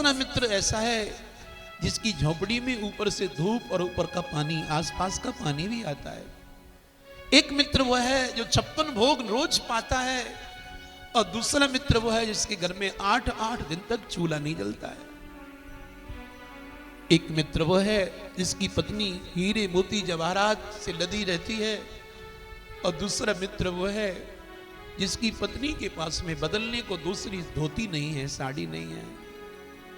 दूसरा मित्र ऐसा है जिसकी झोपड़ी में ऊपर से धूप और ऊपर का पानी, आसपास का पानी भी आता है। एक मित्र वो है जो 56 भोग रोज पाता है, और दूसरा मित्र वो है जिसके घर में 8-8 दिन तक चूल्हा नहीं जलता है। एक मित्र वो है जिसकी पत्नी हीरे मोती जवाहरात से लदी रहती है, और दूसरा मित्र वो है जिसकी पत्नी के पास में बदलने को दूसरी धोती नहीं है, साड़ी नहीं है।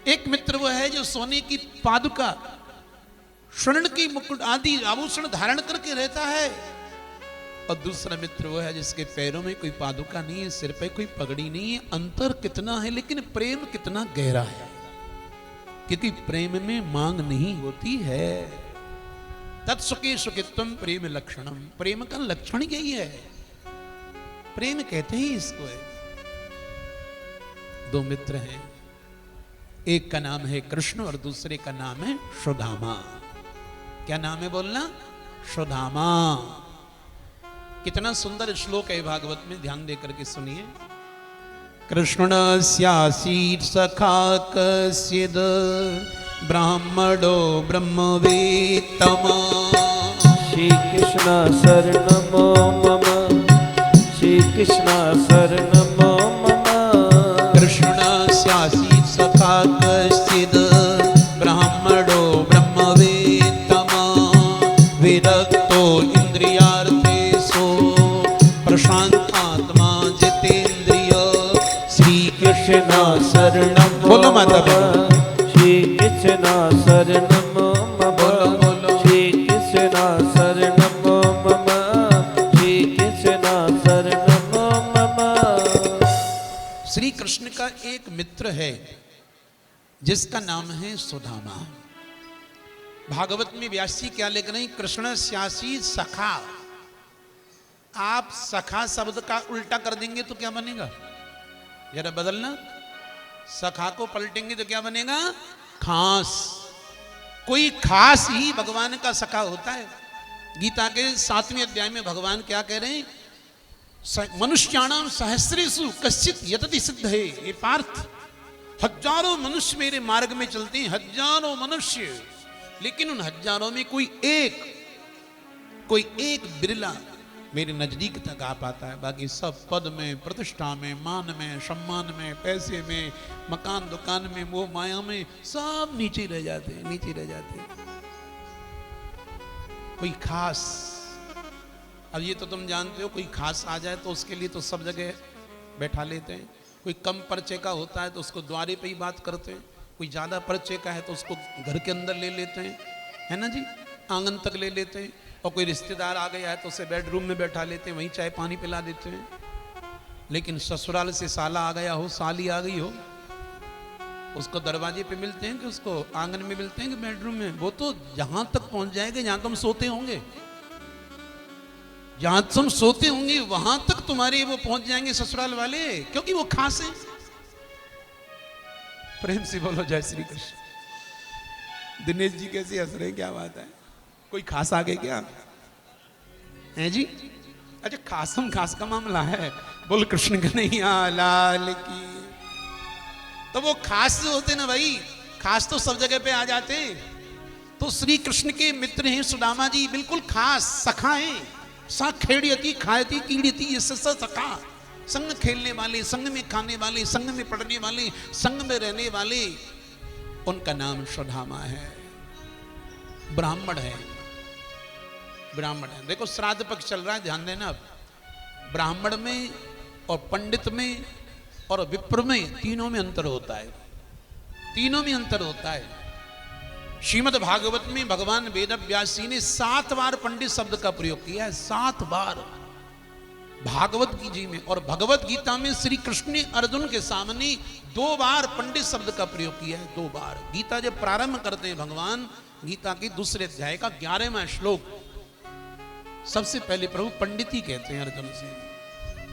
एक मित्र वो है जो सोने की पादुका, स्वर्ण की मुकुट आदि आभूषण धारण करके रहता है, और दूसरा मित्र वो है जिसके पैरों में कोई पादुका नहीं है, सिर पे कोई पगड़ी नहीं है। अंतर कितना है, लेकिन प्रेम कितना गहरा है, क्योंकि प्रेम में मांग नहीं होती है। तत्सुखे सुखित्वम प्रेम लक्षणम, प्रेम का लक्षण यही है, प्रेम कहते ही इसको है। दो मित्र हैं, एक का नाम है कृष्ण और दूसरे का नाम है सुदामा। क्या नाम है बोलना? सुदामा। कितना सुंदर श्लोक है भागवत में, ध्यान दे करके सुनिए। कृष्णस्यासीत् सखा कश्चिद् ब्राह्मणो ब्रह्मवेत्तमा। श्री कृष्ण शरणमो मम, श्री कृष्ण शरणमो मम। कृष्णस्यासीत् सखा कश्चिद् ब्राह्मणो ब्रह्मवेत्तमा। विरक्तो इंद्रियार्थेषु प्रशांतात्मा जितेन्द्रिय। श्री कृष्ण शरणम बोलो माता बहन। श्री कृष्ण शरणम बोलो बोलो। श्री कृष्ण शरणम मम, श्री कृष्ण शरणम मम। श्री कृष्ण का एक मित्र है जिसका नाम है सुदामा। भागवत में व्यास जी क्या लिख रहे हैं? कृष्ण स्यासी सखा। आप सखा शब्द का उल्टा कर देंगे तो क्या बनेगा? जरा बदलना। सखा को पलटेंगे तो क्या बनेगा? खास। कोई खास ही भगवान का सखा होता है। गीता के 7वें अध्याय में भगवान क्या कह रहे हैं? मनुष्याणाम सहस्रेषु कश्चित् यतति सिद्धये। ये पार्थ, हजारों मनुष्य मेरे मार्ग में चलते हैं, हजारों मनुष्य, लेकिन उन हजारों में कोई एक बिरला मेरे नजदीक तक आ पाता है। बाकी सब पद में, प्रतिष्ठा में, मान में, सम्मान में, पैसे में, मकान दुकान में, मोह माया में, सब नीचे रह जाते हैं, नीचे रह जाते हैं। कोई खास, अब ये तो तुम जानते हो, कोई खास आ जाए तो उसके लिए तो सब जगह बैठा लेते हैं। कोई कम परिचय का होता है तो उसको द्वारे पे ही बात करते हैं। कोई ज़्यादा परिचय का है तो उसको घर के अंदर ले लेते हैं, है ना जी, आंगन तक ले लेते हैं। और कोई रिश्तेदार आ गया है तो उसे बेडरूम में बैठा लेते हैं, वहीं चाय पानी पिला देते हैं। लेकिन ससुराल से साला आ गया हो, साली आ गई हो, उसको दरवाजे पे मिलते हैं कि उसको आंगन में मिलते हैं कि बेडरूम में? वो तो जहां तक पहुंच जाएंगे जहां तुम सोते होंगे, जहां तुम सोते होंगे वहां तक तुम्हारे वो पहुंच जाएंगे ससुराल वाले, क्योंकि वो खास है। प्रेम से बोलो जय श्री कृष्ण। दिनेश जी कैसे हंस रहे हैं, क्या बात है? कोई खास आ गए क्या है जी? अच्छा, खासम खास का मामला है। बोल कृष्ण कन्हैया लाल की। तो वो खास जो होते ना भाई, खास तो सब जगह पे आ जाते हैं। तो श्री कृष्ण के मित्र हैं सुदामा जी, बिल्कुल खास सखा हैं। सा खेड़ियती खायती कीड़ियती, ये सखा, संग खेलने वाले, संग में खाने वाले, संग में पढ़ने वाले, संग में रहने वाले, उनका नाम सुदामा है। ब्राह्मण है, ब्राह्मण है। देखो श्राद्ध पक्ष चल रहा है, ध्यान देना। अब ब्राह्मण में और पंडित में और विप्र में, तीनों में अंतर होता है, तीनों में अंतर होता है। श्रीमद् भागवत में भगवान वेद व्यास जी ने 7 बार पंडित शब्द का प्रयोग किया है, 7 बार भागवत जी में। और भगवत गीता में श्री कृष्ण ने अर्जुन के सामने 2 बार पंडित शब्द का प्रयोग किया है, 2 बार। गीता जब प्रारंभ करते हैं भगवान, गीता के 2 अध्याय का 11वां श्लोक, सबसे पहले प्रभु पंडित ही कहते हैं अर्जुन से।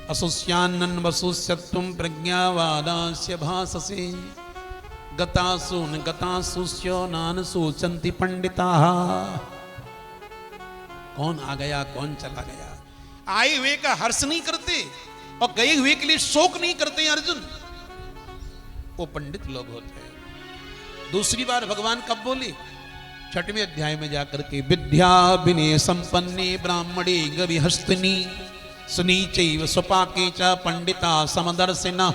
असुष्यान्न वसुष्यत्वं प्रज्ञावादास्य भाससे गतासु न गतासुष्यो नान सोचन्ति पंडिताः। कौन आ गया, कौन चला गया, आए हुए का हर्ष नहीं करते और गए हुए के लिए शोक नहीं करते अर्जुन, वो पंडित लोग होते हैं। दूसरी बार भगवान कब बोले? 6वें अध्याय में जाकर के, विद्या विनय संपन्ने ब्राह्मणे गविहस्तिनी सुनीचैव स्वपाके च पंडिता समदर्शिना।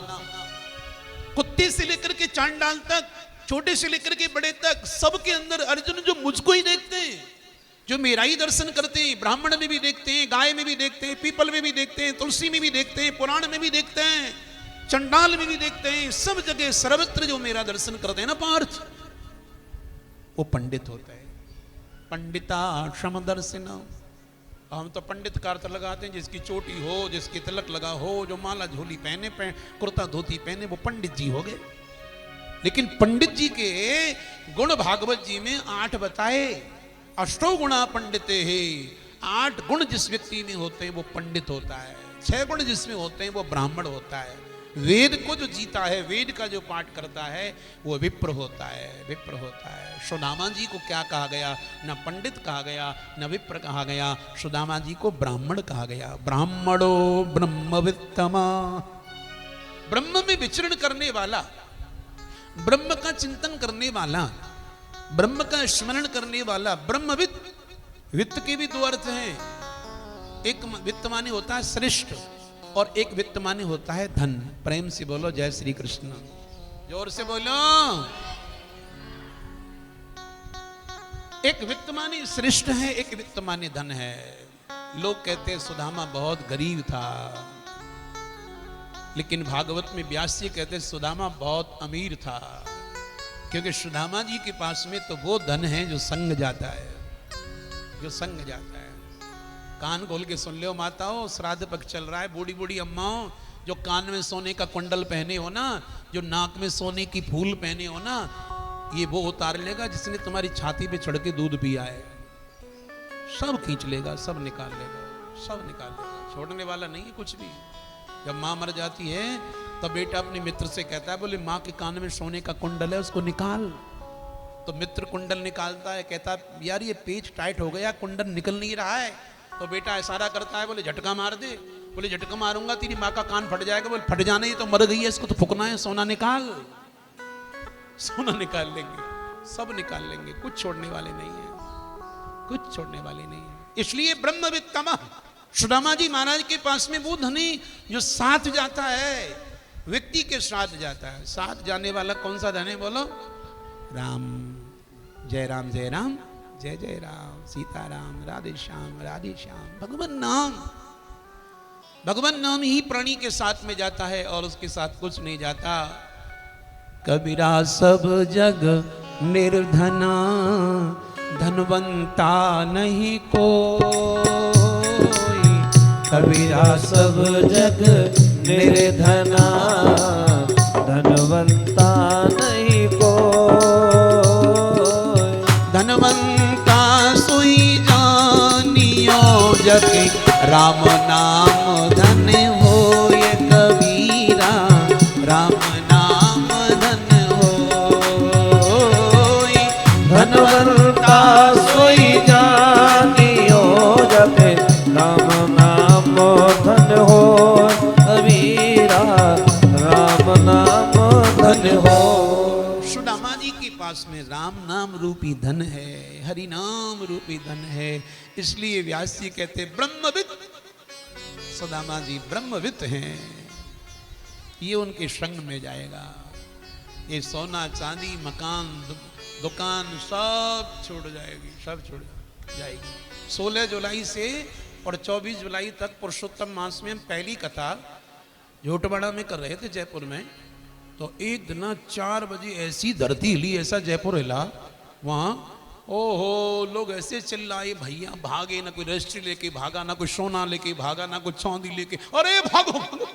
कुत्ते से लेकर के चांडाल तक, छोटे से लेकर के बड़े तक, सबके अंदर अर्जुन जो मुझको ही देखते हैं, जो मेरा ही दर्शन करते हैं, ब्राह्मण में भी देखते हैं, गाय में भी देखते हैं, पीपल में भी देखते हैं, तुलसी में भी देखते हैं, पुराण में भी देखते हैं, चंडाल में भी देखते हैं, सब जगह सर्वत्र जो मेरा दर्शन करते हैं ना पार्थ, वो पंडित होता है। पंडिता समदर्शिना। हम तो पंडित का अर्थ लगाते हैं जिसकी चोटी हो, जिसकी तिलक लगा हो, जो माला झोली पहने, कुर्ता धोती पहने, वो पंडित जी हो गए। लेकिन पंडित जी के गुण भागवत जी में 8 बताए। अष्टो गुणा पंडिते है। 8 गुण जिस व्यक्ति में होते हैं वो पंडित होता है। 6 गुण जिसमें होते हैं वो ब्राह्मण होता है। वेद को जो जीता है, वेद का जो पाठ करता है, वो विप्र होता है, विप्र होता है। सुदामा जी को क्या कहा गया? न पंडित कहा गया, न विप्र कहा गया, सुदामा जी को ब्राह्मण कहा गया। ब्राह्मणो ब्रह्मवित्तमा। ब्रह्म में विचरण करने वाला, ब्रह्म का चिंतन करने वाला, ब्रह्म का स्मरण करने वाला, ब्रह्मविद। वित्त के भी 2 अर्थ हैं। एक वित्त माने होता है श्रेष्ठ, और एक वित्त माने होता है धन। प्रेम से बोलो जय श्री कृष्ण, जोर से बोलो। एक वित्त माने श्रेष्ठ है, एक वित्त माने धन है। लोग कहते हैं सुदामा बहुत गरीब था, लेकिन भागवत में व्यास जी कहते हैं सुदामा बहुत अमीर था, क्योंकि सुदामा जी के पास में तो वो धन है जो संग जाता है, जो संग जाता है। कान खोल के सुन लो माताओं, श्राद्ध पक्ष चल रहा है, बूढ़ी बूढ़ी अम्माओं, जो कान में सोने का कुंडल पहने हो ना, जो नाक में सोने की फूल पहने हो ना, ये वो उतार लेगा जिसने तुम्हारी छाती पे चढ़ के दूध पिया है। सब खींच लेगा, सब निकाल लेगा, सब निकाल लेगा, छोड़ने वाला नहीं है कुछ भी। जब माँ मर जाती है तब बेटा अपने मित्र से कहता है, बोले माँ के कान में सोने का कुंडल है, उसको निकाल। तो मित्र कुंडल निकालता है, कहता है यार ये पेच टाइट हो गया, कुंडल निकल नहीं रहा है। तो बेटा इशारा करता है, बोले झटका मार दे। बोले झटका मारूंगा तेरी माँ का कान फट जाएगा। बोले फट जाने ही तो मर गई है, इसको तो फूकना है, सोना निकाल। सोना निकाल लेंगे, सब निकाल लेंगे, कुछ छोड़ने वाले नहीं है, कुछ छोड़ने वाले नहीं है। इसलिए ब्रह्मवित्तम। सुदामा जी महाराज के पास में वो धनी जो साथ जाता है, व्यक्ति के साथ जाता है। साथ जाने वाला कौन सा धन है बोलो? राम, जय राम, जय राम, जय जय राम, सीताराम, राधे श्याम, राधे श्याम। भगवान नाम, भगवान नाम ही प्राणी के साथ में जाता है और उसके साथ कुछ नहीं जाता। कबीरा सब जग निर्धना, धनवंता नहीं कोई। कबीरा सब जग निर्धना, धनवंता नहीं कोई। धनवंता सोई जानियो जग, राम नाम धन होय कबीरा, राम नाम धन होय। धनवंता सोई जानियो जग, राम नाम धन होय कबीरा, राम नाम धन हो। सुदामा जी के पास में राम नाम रूपी धन है, हरि नाम रूपी धन है। इसलिए व्यास जी कहते ब्रह्मविद। सुदामा जी ब्रह्मविद हैं। ये उनके संग में जाएगा। ये सोना चांदी मकान दुकान सब छोड़ जाएगी, सब छोड़ जाएगी। 16 जुलाई से और 24 जुलाई तक पुरुषोत्तम मास में हम पहली कथा झोटवाड़ा में कर रहे थे जयपुर में। तो एक दिन 4 बजे ऐसी धरती हिली, ऐसा जयपुर हिला वहाँ, ओहो लोग ऐसे चिल्लाए, भैया भागे, ना कोई रजिस्ट्री लेके भागा, ना कोई सोना लेके भागा, ना कोई चांदी लेके, अरे भागो, भागो।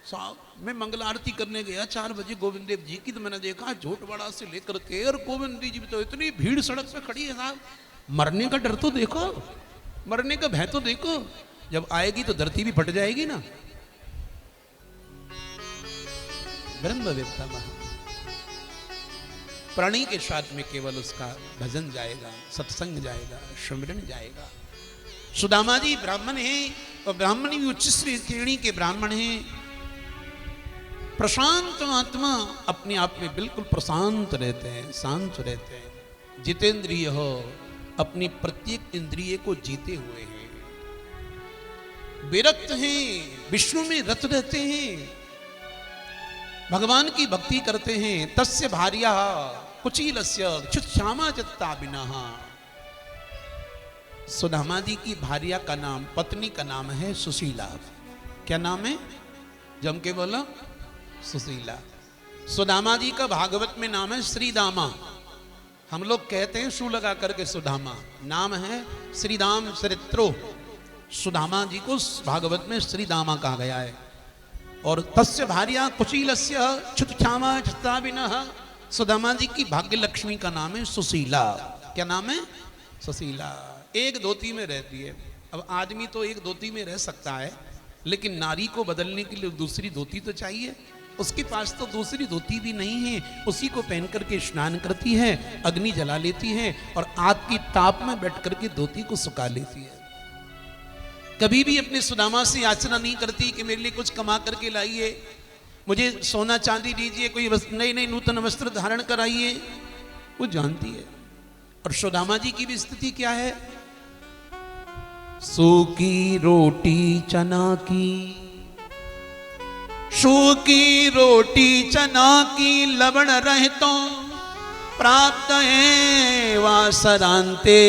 साहब मैं मंगल आरती करने गया 4 बजे गोविंद देव जी की, तो मैंने देखा झोटवाड़ा से लेकर के और गोविंद देव जी तो इतनी भीड़ सड़क पे खड़ी है साहब। मरने का डर तो देखो, मरने का भय तो देखो। जब आएगी तो धरती भी फट जाएगी ना। ब्रह्मविद्ता प्राणी के साथ में केवल उसका भजन जाएगा, सत्संग जाएगा, स्मरण जाएगा। सुदामा जी ब्राह्मण हैं और ब्राह्मण भी उच्च श्रेणी के ब्राह्मण हैं। प्रशांत आत्मा अपने आप में बिल्कुल प्रशांत रहते हैं, शांत रहते हैं। जितेंद्रिय हो, अपनी प्रत्येक इंद्रिय को जीते हुए हैं, विरक्त हैं, विष्णु में रत रहते हैं, भगवान की भक्ति करते हैं। तस्य भार्या कुचीलस्य क्षुत्क्षामा चित्ता विनः। सुदामा जी की भार्या का नाम, पत्नी का नाम है सुशीला। क्या नाम है? जम के बोलो, सुशीला। सुदामा जी का भागवत में नाम है श्रीदामा। हम लोग कहते हैं शू लगा करके सुदामा, नाम है श्रीदाम चरित्रो। सुदामा जी को भागवत में श्रीदामा कहा गया है। और तस्य भार्या कुचीलस्य क्षुत्क्षामा चित्ता विनः। सुदामा जी की भाग्य लक्ष्मी का नाम है सुशीला। क्या नाम है? सुशीला। एक धोती में रहती है। अब आदमी तो एक धोती में रह सकता है, लेकिन नारी को बदलने के लिए दूसरी धोती तो चाहिए। उसके पास तो दूसरी धोती भी नहीं है। उसी को पहन करके स्नान करती है, अग्नि जला लेती है और आग की ताप में बैठ करके धोती को सुखा लेती है। कभी भी अपने सुदामा से याचना नहीं करती कि मेरे लिए कुछ कमा करके लाइए, मुझे सोना चांदी दीजिए, कोई नई नई नूतन वस्त्र धारण कराइए। वो जानती है। और सुदामा जी की भी स्थिति क्या है? सूखी रोटी चना की, सूखी रोटी चना की लवण रहतो प्राप्त है वासरांते।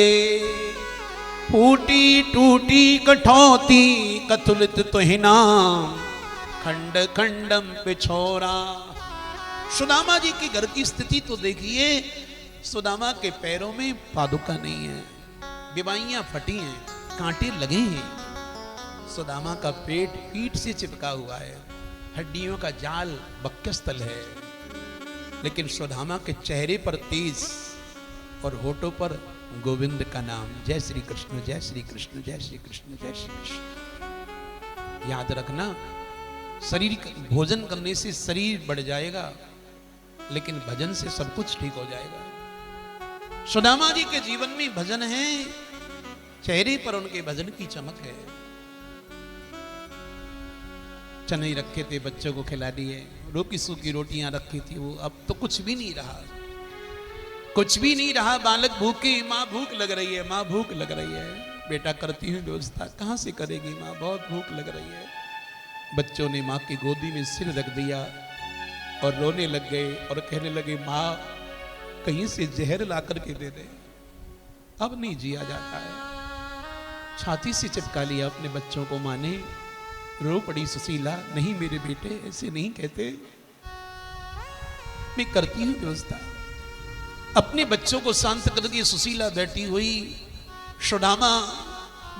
फूटी टूटी कठौती कथुलित तुहिना खंड खंडम पिछोरा। सुदामा जी के घर की स्थिति तो देखिए। सुदामा के पैरों में पादुका नहीं है, बिबाइयां फटी हैं, कांटे लगे हैं। सुदामा का पेट पीठ से चिपका हुआ है, हड्डियों का जाल बक्कस्थल है। लेकिन सुदामा के चेहरे पर तेज और होठों पर गोविंद का नाम, जय श्री कृष्ण, जय श्री कृष्ण, जय श्री कृष्ण, जय श्री कृष्ण। याद रखना, शरीर भोजन करने से शरीर बढ़ जाएगा, लेकिन भजन से सब कुछ ठीक हो जाएगा। सुदामा जी के जीवन में भजन है, चेहरे पर उनके भजन की चमक है। चने रखे थे, बच्चों को खिला दिए, रोकी सूखी रोटियां रखी थी, वो अब तो कुछ भी नहीं रहा, कुछ भी नहीं रहा। बालक भूखे, माँ भूख लग रही है, माँ भूख लग रही है। बेटा करती हूँ व्यवस्था, कहाँ से करेगी माँ, बहुत भूख लग रही है। बच्चों ने माँ की गोदी में सिर रख दिया और रोने लग गए और कहने लगे, माँ कहीं से जहर ला करके दे दे, अब नहीं जिया जाता है। छाती से चिपका लिया अपने बच्चों को माँ ने। रो पड़ी सुशीला, नहीं मेरे बेटे ऐसे नहीं कहते, मैं करती हूँ व्यवस्था। अपने बच्चों को शांत करके सुशीला बैठी हुई। सुदामा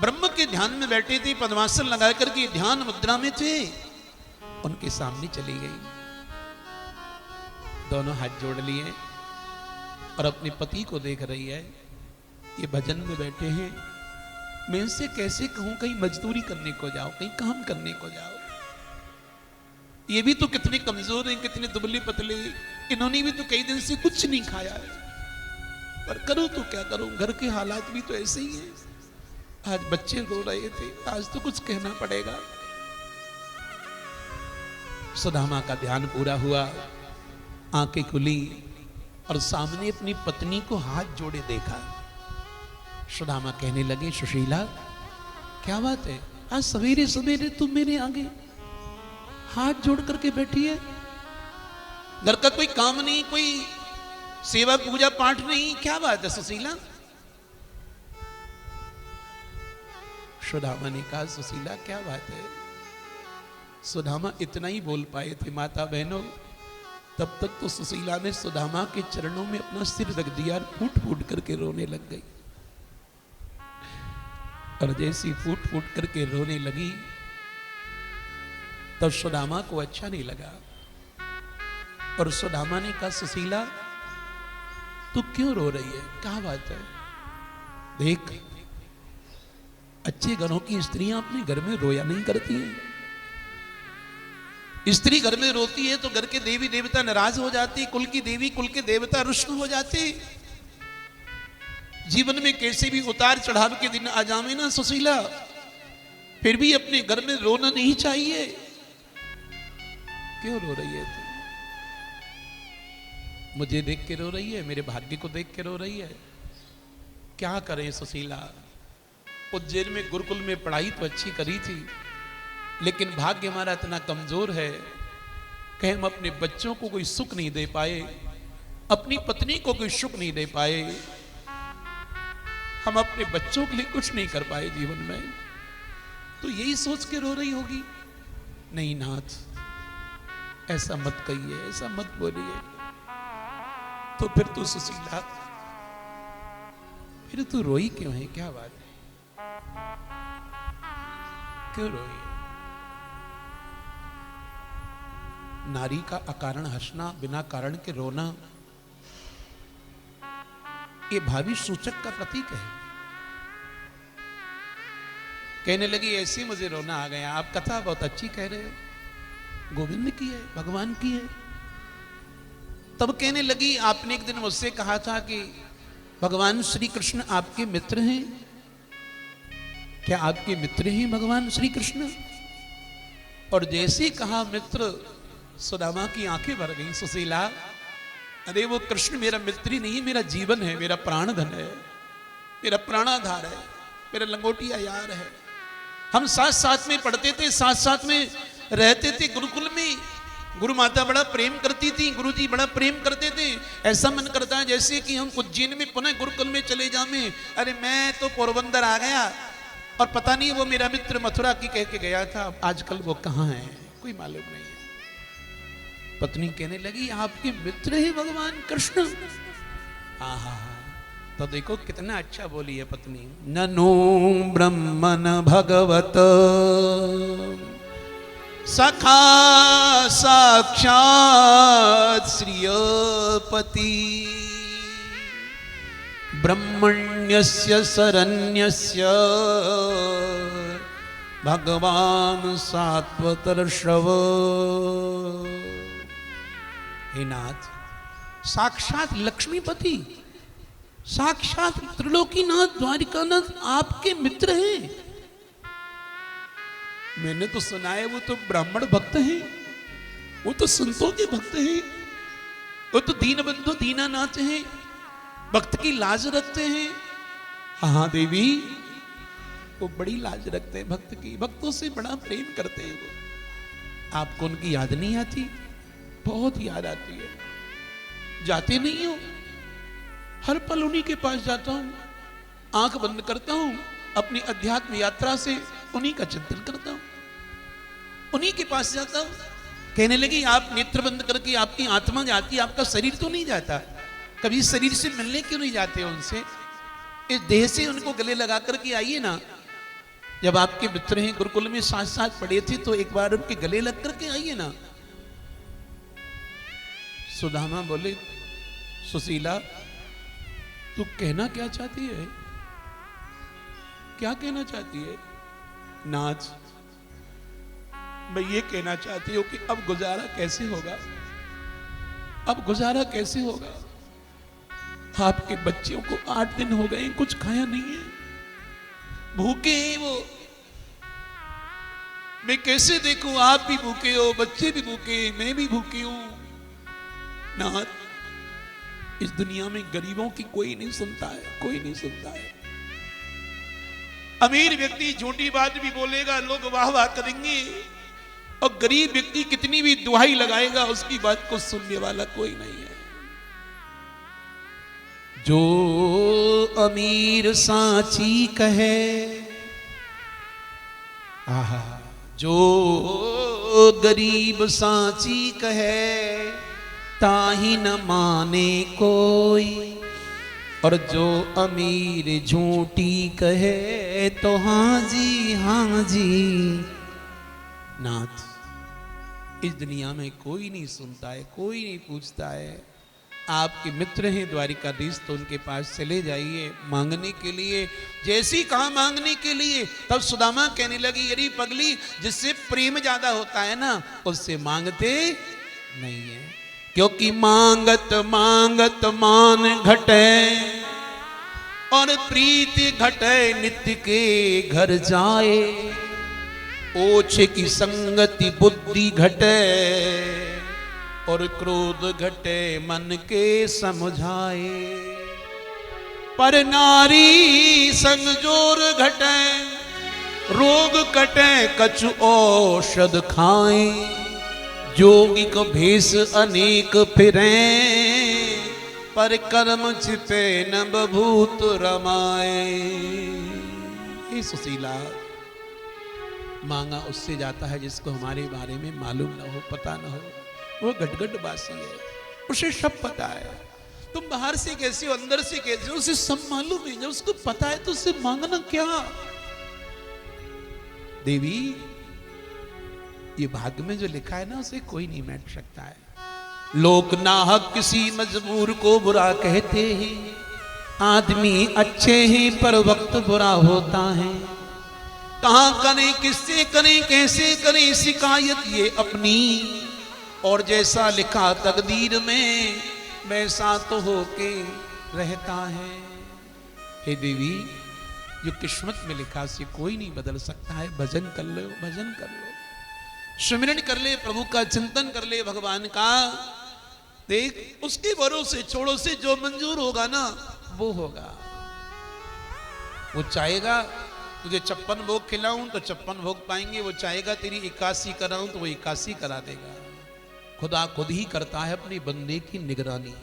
ब्रह्म के ध्यान में बैठे थे, पद्मासन लगा करके ध्यान मुद्रा में थे। उनके सामने चली गई, दोनों हाथ जोड़ लिए और अपने पति को देख रही है। ये भजन में बैठे हैं, मैं इनसे कैसे कहूं कहीं मजदूरी करने को जाओ, कहीं काम करने को जाओ। ये भी तो कितने कमजोर हैं, कितने दुबले पतले, इन्होंने भी तो कई दिन से कुछ नहीं खाया है। पर करूं तो क्या करूं, घर के हालात भी तो ऐसे ही हैं। आज बच्चे रो रहे थे, आज तो कुछ कहना पड़ेगा। सुदामा का ध्यान पूरा हुआ, आंखें खुली और सामने अपनी पत्नी को हाथ जोड़े देखा। सुदामा कहने लगे, सुशीला क्या बात है, आज सवेरे सवेरे तुम मेरे आगे हाथ जोड़ करके बैठी है? घर का कोई काम नहीं, कोई सेवा पूजा पाठ नहीं, क्या बात है सुशीला? सुदामा ने कहा, सुशीला क्या बात है? सुदामा इतना ही बोल पाए थे माता बहनों। तब तक तो सुशीला ने सुदामा के चरणों में अपना सिर रख दिया और फूट फूट करके रोने लग गई। और जैसी फूट फूट करके रोने लगी, तब सुदामा को अच्छा नहीं लगा। और सुदामा ने कहा, सुशीला तू क्यों रो रही है, क्या बात है? देख, अच्छे घरों की स्त्रियां अपने घर में रोया नहीं करती हैं। स्त्री घर में रोती है तो घर के देवी देवता नाराज हो जाती, कुल की देवी कुल के देवता रुष्ट हो जाते। जीवन में कैसे भी उतार चढ़ाव के दिन आ जावे ना सुशीला, फिर भी अपने घर में रोना नहीं चाहिए। क्यों रो रही है तू? मुझे देख के रो रही है, मेरे भाग्य को देख के रो रही है? क्या करें सुशीला, उज्जैन में गुरुकुल में पढ़ाई तो अच्छी करी थी, लेकिन भाग्य हमारा इतना कमजोर है कि हम अपने बच्चों को कोई सुख नहीं दे पाए, अपनी पत्नी को कोई सुख नहीं दे पाए, हम अपने बच्चों के लिए कुछ नहीं कर पाए जीवन में। तो यही सोच के रो रही होगी। नहीं नाथ, ऐसा मत कहिए, ऐसा मत बोलिए। तो फिर तू सुशीला, फिर तू रोई क्यों है? क्या बात है, क्यों रोई? नारी का अकारण हंसना, बिना कारण के रोना, ये भावी सूचक का प्रतीक है। कहने लगी ऐसी मुझे रोना आ गया। आप कथा बहुत अच्छी कह रहे हो, गोविंद की है, भगवान की है। तब कहने लगी आपने एक दिन मुझसे कहा था कि भगवान श्री कृष्ण आपके मित्र हैं। क्या आपके मित्र हैं भगवान श्री कृष्ण? और जैसे कहा मित्र, सुदामा की आंखें भर गई। सुशीला, अरे वो कृष्ण मेरा मित्र ही नहीं, मेरा जीवन है, मेरा प्राण धन है, मेरा प्राणाधार है, मेरा लंगोटिया यार है। हम साथ साथ में पढ़ते थे, साथ साथ में रहते थे गुरुकुल में। गुरु माता बड़ा प्रेम करती थी, गुरु जी बड़ा प्रेम करते थे। ऐसा मन करता है जैसे कि हम उज्जैन में पुनः गुरुकुल में चले जाएं। अरे मैं तो पोरबंदर आ गया और पता नहीं वो मेरा मित्र मथुरा की कह के गया था, आजकल वो कहाँ है कोई मालूम नहीं है। पत्नी कहने लगी आपके मित्र ही भगवान कृष्ण? आहा, तो देखो कितना अच्छा बोली है पत्नी। ननु ब्रह्मन भगवत सखा साक्षात श्रियपति ब्रह्मण्यस्य शरण्यस्य भगवान सात्वतर्षव। हे नाथ, साक्षात लक्ष्मीपति, साक्षात त्रिलोकीनाथ द्वारिकानाथ आपके मित्र हैं। मैंने तो सुना है वो तो ब्राह्मण भक्त हैं, वो तो संतों के भक्त हैं, वो तो दीन बंधु दीनानाथ हैं, भक्त की लाज रखते हैं। हाँ देवी, वो बड़ी लाज रखते हैं भक्त की, भक्तों से बड़ा प्रेम करते हैं वो। आपको उनकी याद नहीं आती? बहुत याद आती है। जाते नहीं हो? हर पल उन्हीं के पास जाता हूं, आंख बंद करता हूं, अपनी अध्यात्म यात्रा से उन्हीं का चिंतन करता हूं, उन्हीं के पास जाता हूं। कहने लगी आप नेत्र बंद करके आपकी आत्मा जाती, आपका शरीर तो नहीं जाता? कभी शरीर से मिलने क्यों नहीं जाते उनसे? इस देह से उनको गले लगा करके आइए ना। जब आपके मित्र हैं, गुरुकुल में साथ साथ पढ़े थे, तो एक बार उनके गले लग करके आइए ना। सुदामा बोले सुशीला, तू कहना क्या चाहती है? क्या कहना चाहती है? नाथ, मैं ये कहना चाहती हूं कि अब गुजारा कैसे होगा, अब गुजारा कैसे होगा? आपके बच्चों को 8 दिन हो गए, कुछ खाया नहीं है, भूखे हैं वो। मैं कैसे देखूं? आप भी भूखे हो, बच्चे भी भूखे, मैं भी भूखी हूं। नाथ, इस दुनिया में गरीबों की कोई नहीं सुनता है, कोई नहीं सुनता है। अमीर व्यक्ति झूठी बात भी बोलेगा, लोग वाह वाह करेंगे, और गरीब व्यक्ति कितनी भी दुहाई लगाएगा, उसकी बात को सुनने वाला कोई नहीं है। जो अमीर सांची कहे, आहा, जो गरीब सांची कहे, ताही न माने कोई, और जो अमीर झूठी कहे तो हाँ जी। नाथ, इस दुनिया में कोई नहीं सुनता है, कोई नहीं पूछता है। आपके मित्र हैं द्वारिकाधीश, तो उनके पास चले जाइए मांगने के लिए। जैसी कहा मांगने के लिए, तब सुदामा कहने लगी, अरे पगली, जिससे प्रेम ज्यादा होता है ना, उससे मांगते नहीं है, क्योंकि मांगत मांगत मान घटे और प्रीति घटे नित्य के घर जाए। ओछे की संगति बुद्धि घटे और क्रोध घटे मन के समझाए। पर नारी संग जोर घटे रोग कटे कछु औषध खाए। जोगी को भेष अनेक फिरे पर कर्म छिपे न बभूत रमाए। ये सुशीला मांगा उससे जाता है जिसको हमारे बारे में मालूम ना हो, पता ना हो। वो गटगट बासी है, उसे सब पता है। तुम बाहर से कैसे हो, अंदर से कैसे हो, उसे सब मालूम है। जब उसको पता है तो उससे मांगना क्या। देवी ये भाग्य में जो लिखा है ना उसे कोई नहीं मिट सकता है। लोक नाहक किसी मजबूर को बुरा कहते हैं। आदमी अच्छे हैं पर वक्त बुरा होता है। कहां करें किससे करें कैसे करें शिकायत ये अपनी। और जैसा लिखा तकदीर में वैसा तो होके रहता है। हे देवी जो किस्मत में लिखा से कोई नहीं बदल सकता है। भजन कर लो, भजन कर लो, सुमिरन कर ले, प्रभु का चिंतन कर ले, भगवान का। देख उसके भरोसे छोड़ो से जो मंजूर होगा ना वो होगा। वो चाहेगा तुझे 56 भोग खिलाऊं तो 56 भोग पाएंगे। वो चाहेगा तेरी 81 कराऊं तो वो 81 करा देगा। खुदा खुद ही करता है अपने बंदे की निगरानी।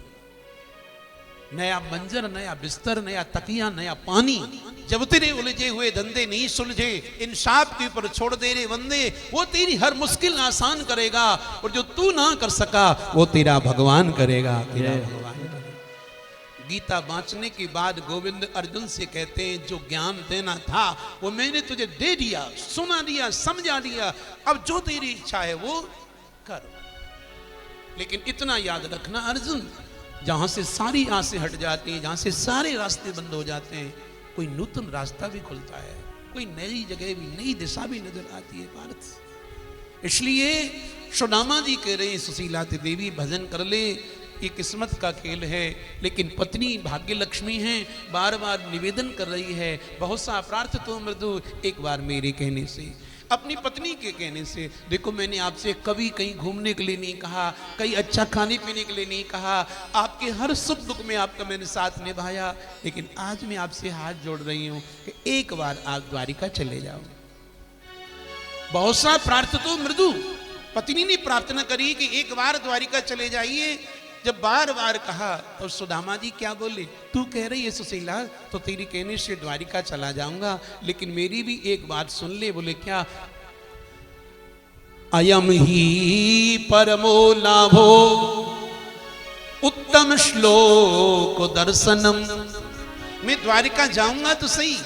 नया मंजर, नया बिस्तर, नया तकिया, नया पानी। जब तेरे उलझे हुए धंधे नहीं सुलझे, इंसाफ के ऊपर छोड़ दे रे बंदे, वो तेरी हर मुश्किल आसान करेगा। और जो तू ना कर सका वो तेरा भगवान करेगा, तेरा भगवान करेगा। गीता बांचने के बाद गोविंद अर्जुन से कहते हैं जो ज्ञान देना था वो मैंने तुझे दे दिया, सुना दिया, समझा दिया। अब जो तेरी इच्छा है वो कर। लेकिन इतना याद रखना अर्जुन, जहां से सारी आसें हट जाती हैं, जहां से सारे रास्ते बंद हो जाते हैं, कोई नूतन रास्ता भी खुलता है, कोई नई जगह भी, नई दिशा भी नजर आती है भारत। इसलिए सुदामा जी कह रहे हैं सुशीला देवी भजन कर ले, ये किस्मत का खेल है। लेकिन पत्नी भाग्य लक्ष्मी है, बार बार निवेदन कर रही है, बहुत सा अपरार्थ तो मृदु, एक बार मेरे कहने से, अपनी पत्नी के कहने से। देखो मैंने आपसे कभी कहीं घूमने के लिए नहीं कहा, कहीं अच्छा खाने पीने के लिए नहीं कहा, आपके हर सुख दुख में आपका मैंने साथ निभाया। लेकिन आज मैं आपसे हाथ जोड़ रही हूं कि एक बार आप द्वारिका चले जाओ। बहुत सा प्रार्थ तो मृदु, पत्नी ने प्रार्थना करी कि एक बार द्वारिका चले जाइए। जब बार बार कहा तो सुदामा जी क्या बोले, तू कह रही है सुशीला तो तेरी कहने से द्वारिका चला जाऊंगा, लेकिन मेरी भी एक बात सुन ले। बोले क्या, अयम ही परमो लाभो उत्तम श्लोक दर्शनम। मैं द्वारिका जाऊंगा तो सही,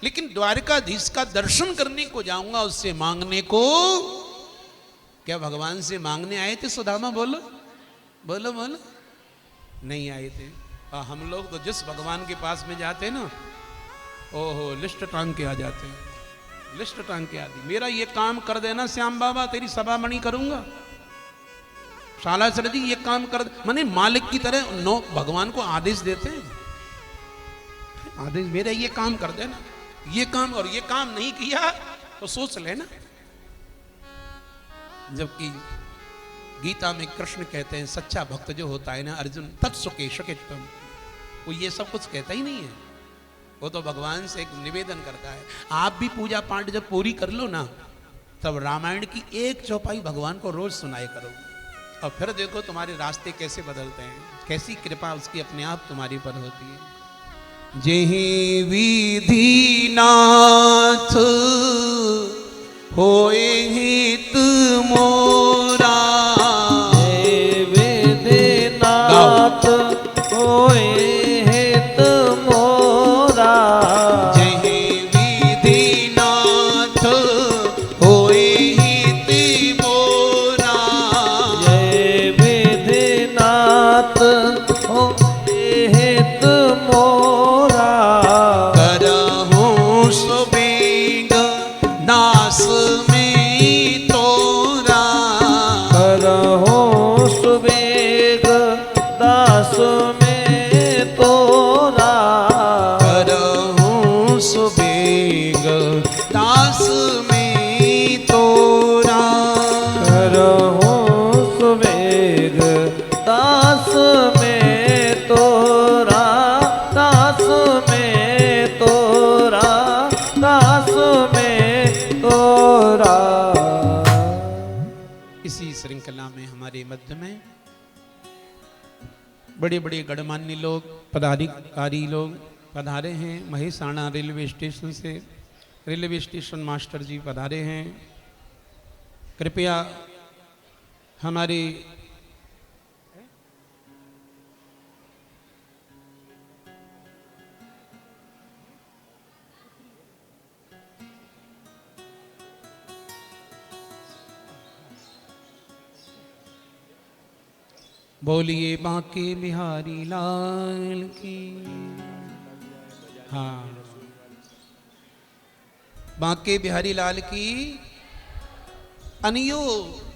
लेकिन द्वारिकाधीश का दर्शन करने को जाऊंगा, उससे मांगने को। क्या भगवान से मांगने आए थे सुदामा? बोलो बोलो बोलो। नहीं आए थे। हम लोग तो जिस भगवान के पास में जाते ना, ओहो लिस्ट टांग के आ जाते हैं, लिस्ट टांग के आती। मेरा ये काम कर देना श्याम बाबा, तेरी सभा मणि करूंगा। शाला सर जी ये काम कर, माने मालिक की तरह नो भगवान को आदेश देते हैं। आदेश, मेरा ये काम कर देना, ये काम, और ये काम नहीं किया तो सोच लेना। जबकि गीता में कृष्ण कहते हैं सच्चा भक्त जो होता है ना अर्जुन, तत्सुके शकेत्वम, वो ये सब कुछ कहता ही नहीं है। वो तो भगवान से एक निवेदन करता है। आप भी पूजा पाठ जब पूरी कर लो ना, तब रामायण की 1 चौपाई भगवान को रोज सुनाए करो, और फिर देखो तुम्हारे रास्ते कैसे बदलते हैं, कैसी कृपा उसकी अपने आप तुम्हारी पर होती है। जेहि विधि नाथ होए हित मोरा, नाथ होए हित मोरा। जय विधि नाथ होए हित मोरा। जय विधि नाथ होए हित मोरा। करहूं सुबेग दास में तोरा। करहूं सुबेग दास में तोरा। करहूं सुबेग दास में सेना में हमारे मध्य में बड़े बड़े गणमान्य लोग, पदाधिकारी लोग पधारे हैं। महेसाणा रेलवे स्टेशन से रेलवे स्टेशन मास्टर जी पधारे हैं। कृपया हमारे बोलिए बांके बिहारी लाल की। हाँ, बांके बिहारी लाल की। अनियो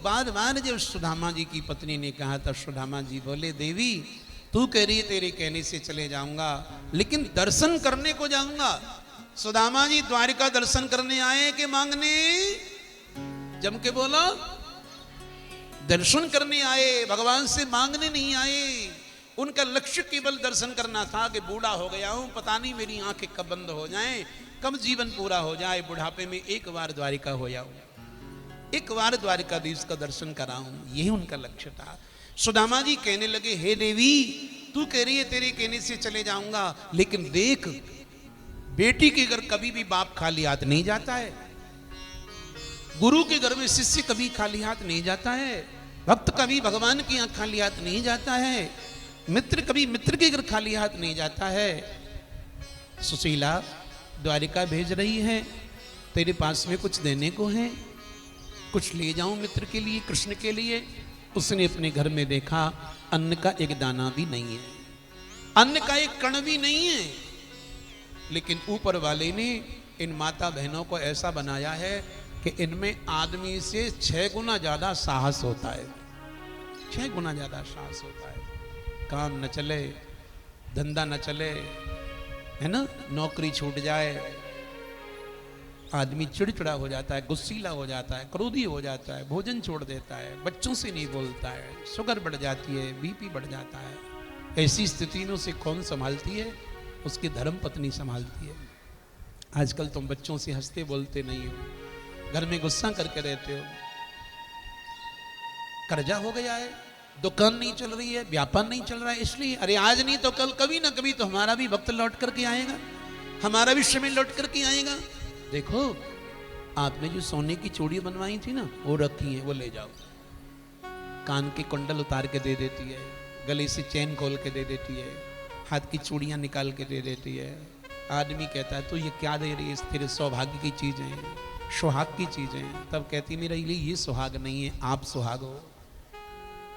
बाद जब सुदामा जी की पत्नी ने कहा था, सुदामा जी बोले देवी तू कह रही है तेरे कहने से चले जाऊंगा, लेकिन दर्शन करने को जाऊंगा। सुदामा जी द्वारिका दर्शन करने आए कि मांगने? जम के बोलो, दर्शन करने आए, भगवान से मांगने नहीं आए। उनका लक्ष्य केवल दर्शन करना था कि बूढ़ा हो गया हूं, पता नहीं मेरी आंखें कब बंद हो जाएं, कब जीवन पूरा हो जाए, बुढ़ापे में एक बार द्वारिका हो जाऊं, एक बार द्वारिकाधीश का दर्शन कराऊं, यही उनका लक्ष्य था। सुदामा जी कहने लगे, हे देवी तू कह रही है तेरे कहने से चले जाऊंगा, लेकिन देख बेटी के घर कभी भी बाप खाली हाथ नहीं जाता है, गुरु के घर में शिष्य कभी खाली हाथ नहीं जाता है, भक्त कभी भगवान के यहाँ खाली हाथ नहीं जाता है, मित्र कभी मित्र के घर खाली हाथ नहीं जाता है। सुशीला द्वारिका भेज रही है, तेरे पास में कुछ देने को है, कुछ ले जाऊं मित्र के लिए, कृष्ण के लिए। उसने अपने घर में देखा अन्न का एक दाना भी नहीं है, अन्न का एक कण भी नहीं है, लेकिन ऊपर वाले ने इन माता बहनों को ऐसा बनाया है कि इनमें आदमी से 6 गुना ज्यादा साहस होता है, 6 गुना ज्यादा साहस होता है। काम न चले, धंधा न चले, है ना, नौकरी छूट जाए, आदमी चिड़चिड़ा हो जाता है, गुस्सीला हो जाता है, क्रोधी हो जाता है, भोजन छोड़ देता है, बच्चों से नहीं बोलता है, शुगर बढ़ जाती है, बीपी बढ़ जाता है। ऐसी स्थिति में उसे कौन संभालती है? उसकी धर्म पत्नी संभालती है। आजकल तुम बच्चों से हंसते बोलते नहीं हो, घर में गुस्सा करके रहते हो, कर्जा हो गया है, दुकान नहीं चल रही है, व्यापार नहीं चल रहा है, इसलिए अरे आज नहीं तो कल, कभी ना कभी तो हमारा भी वक्त लौट करके आएगा, हमारा भी समय लौट करके आएगा। देखो आपने जो सोने की चूड़ी बनवाई थी ना, वो रखी है, वो ले जाओ। कान के कुंडल उतार के दे देती है, गले से चैन खोल के दे देती है, हाथ की चूड़ियां निकाल के दे देती है। आदमी कहता है तो ये क्या दे रही है? तेरे सौभाग्य की चीजें, सुहाग की चीजें। तब कहती मेरे लिए ये सुहाग नहीं है, आप सुहाग हो।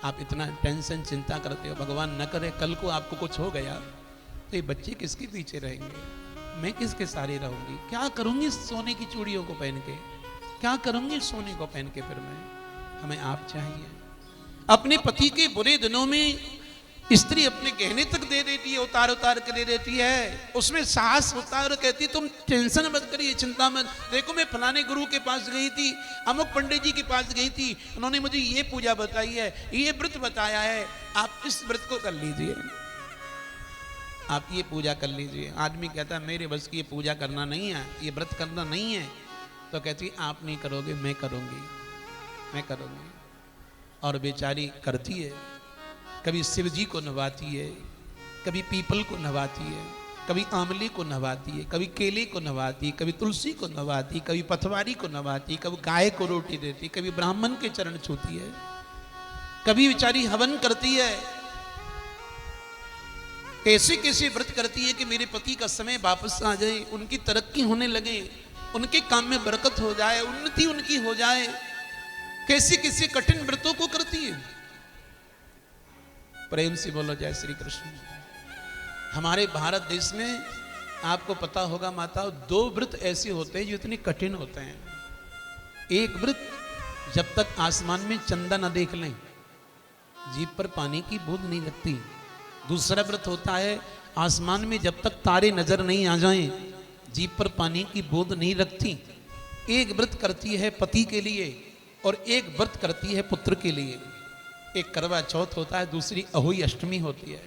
आप इतना टेंशन चिंता करते हो, भगवान न करे कल को आपको कुछ हो गया तो ये बच्चे किसके पीछे रहेंगे, मैं किसके सारे रहूंगी, क्या करूंगी सोने की चूड़ियों को पहन के, क्या करूंगी सोने को पहन के? फिर मैं, हमें आप चाहिए। अपने पति के बुरे दिनों में स्त्री अपने गहने तक दे देती है, उतार उतार के दे देती है, उसमें साहस होता है और कहती तुम टेंशन मत करिए, चिंता मत। देखो मैं फलाने गुरु के पास गई थी, अमुक पंडित जी के पास गई थी, उन्होंने मुझे ये पूजा बताई है, ये व्रत बताया है, आप इस व्रत को कर लीजिए, आप ये पूजा कर लीजिए। आदमी कहता है मेरे बस की ये पूजा करना नहीं है, ये व्रत करना नहीं है, तो कहती आप नहीं करोगे, मैं करूंगी, मैं करूंगी। और बेचारी करती है, कभी शिव जी को नवाती है, कभी पीपल को नवाती है, कभी आंवले को नवाती है, कभी केले को नवाती है, कभी तुलसी को नवाती, कभी पथवारी को नवाती, कभी गाय को रोटी देती, कभी ब्राह्मण के चरण छूती है, कभी बेचारी हवन करती है। कैसे कैसे व्रत करती है कि मेरे पति का समय वापस आ जाए, उनकी तरक्की होने लगे, उनके काम में बरकत हो जाए, उन्नति उनकी हो जाए। कैसे कैसे कठिन व्रतों को करती है। प्रेम से बोलो जय श्री कृष्ण। हमारे भारत देश में आपको पता होगा माता, 2 व्रत ऐसे होते हैं जो इतने कठिन होते हैं। एक व्रत जब तक आसमान में चंदा न देख लें, जीभ पर पानी की बूंद नहीं लगती। दूसरा व्रत होता है आसमान में जब तक तारे नजर नहीं आ जाएं, जीभ पर पानी की बूंद नहीं लगती। एक व्रत करती है पति के लिए और एक व्रत करती है पुत्र के लिए। एक करवा चौथ होता है, दूसरी अहोई अष्टमी होती है।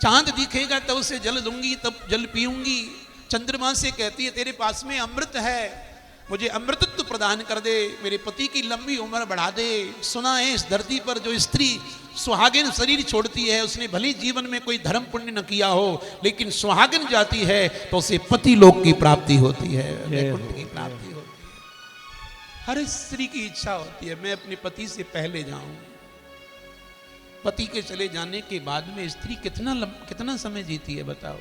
चांद दिखेगा तब उसे जल दूंगी, तब जल पीऊंगी। चंद्रमा से कहती है तेरे पास में अमृत है, मुझे अमृतत्व प्रदान कर दे, मेरे पति की लंबी उम्र बढ़ा दे। सुना है इस धरती पर जो स्त्री सुहागिन शरीर छोड़ती है उसने भले जीवन में कोई धर्म पुण्य न किया हो, लेकिन सुहागिन जाती है तो उसे पति लोक की प्राप्ति होती है, वैकुंठ की प्राप्ति होती है। हर स्त्री की इच्छा होती है मैं अपने पति से पहले जाऊं। पति के चले जाने के बाद में स्त्री कितना समय जीती है बताओ,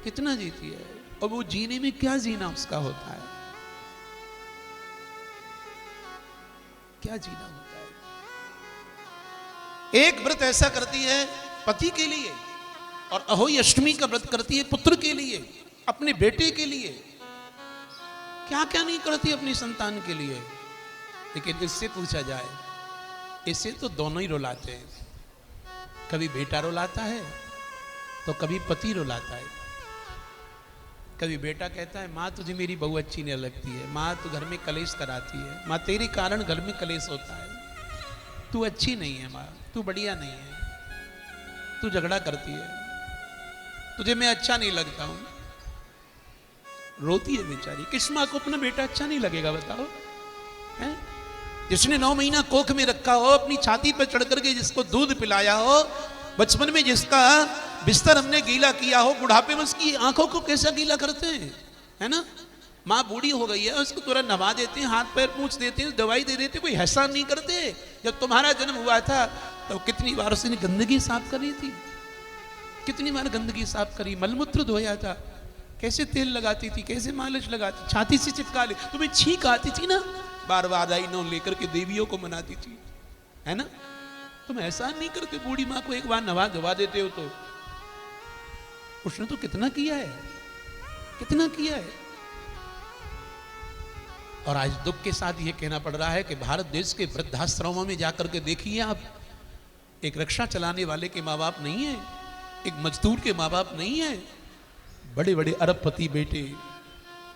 कितना जीती है, और वो जीने में क्या जीना उसका होता है, क्या जीना होता है। एक व्रत ऐसा करती है पति के लिए, और अहोई अष्टमी का व्रत करती है पुत्र के लिए, अपने बेटे के लिए, क्या क्या नहीं करती अपनी संतान के लिए। लेकिन इससे पूछा जाए, इससे तो दोनों ही रुलाते हैं, कभी बेटा रुलाता है तो कभी पति रुलाता है। कभी बेटा कहता है माँ तुझे मेरी बहू अच्छी नहीं लगती है, माँ तू घर में कलेश कराती है, माँ तेरे कारण घर में कलेश होता है, तू अच्छी नहीं है माँ, तू बढ़िया नहीं है, तू झगड़ा करती है, तुझे मैं अच्छा नहीं लगता हूं। रोती है बेचारी। किस माँ को अपना बेटा अच्छा नहीं लगेगा बताओ, है? जिसने 9 महीना कोख में रखा हो, अपनी छाती पर चढ़ करके जिसको दूध पिलाया हो, बचपन में जिसका बिस्तर हमने गीला किया हो, बुढ़ापे में उसकी आंखों को कैसा गीला करते हैं, है ना। माँ बूढ़ी हो गई है, उसको तुरंत नवा देते हैं, हाथ पैर पूछ देते हैं, दवाई दे देते, कोई एहसान नहीं करते। जब तुम्हारा जन्म हुआ था तो कितनी बार उसने गंदगी साफ करी थी, कितनी बार गंदगी साफ करी, मलमूत्र धोया था, कैसे तेल लगाती थी, कैसे मालिश लगाती, छाती से चिपका ले। तुम्हें छींक आती थी ना, बार बार आई नौ लेकर के देवियों को मनाती थी, है ना। तुम ऐसा नहीं करते, बूढ़ी माँ को एक बार नवा धवा देते हो तो। उसने तो कितना किया है, कितना किया है। और आज दुख के साथ ये कहना पड़ रहा है कि भारत देश के वृद्धाश्रमों में जाकर के देखिए आप, एक रिक्शा चलाने वाले के माँ बाप नहीं है, एक मजदूर के माँ बाप नहीं है, बड़े बड़े अरबपति बेटे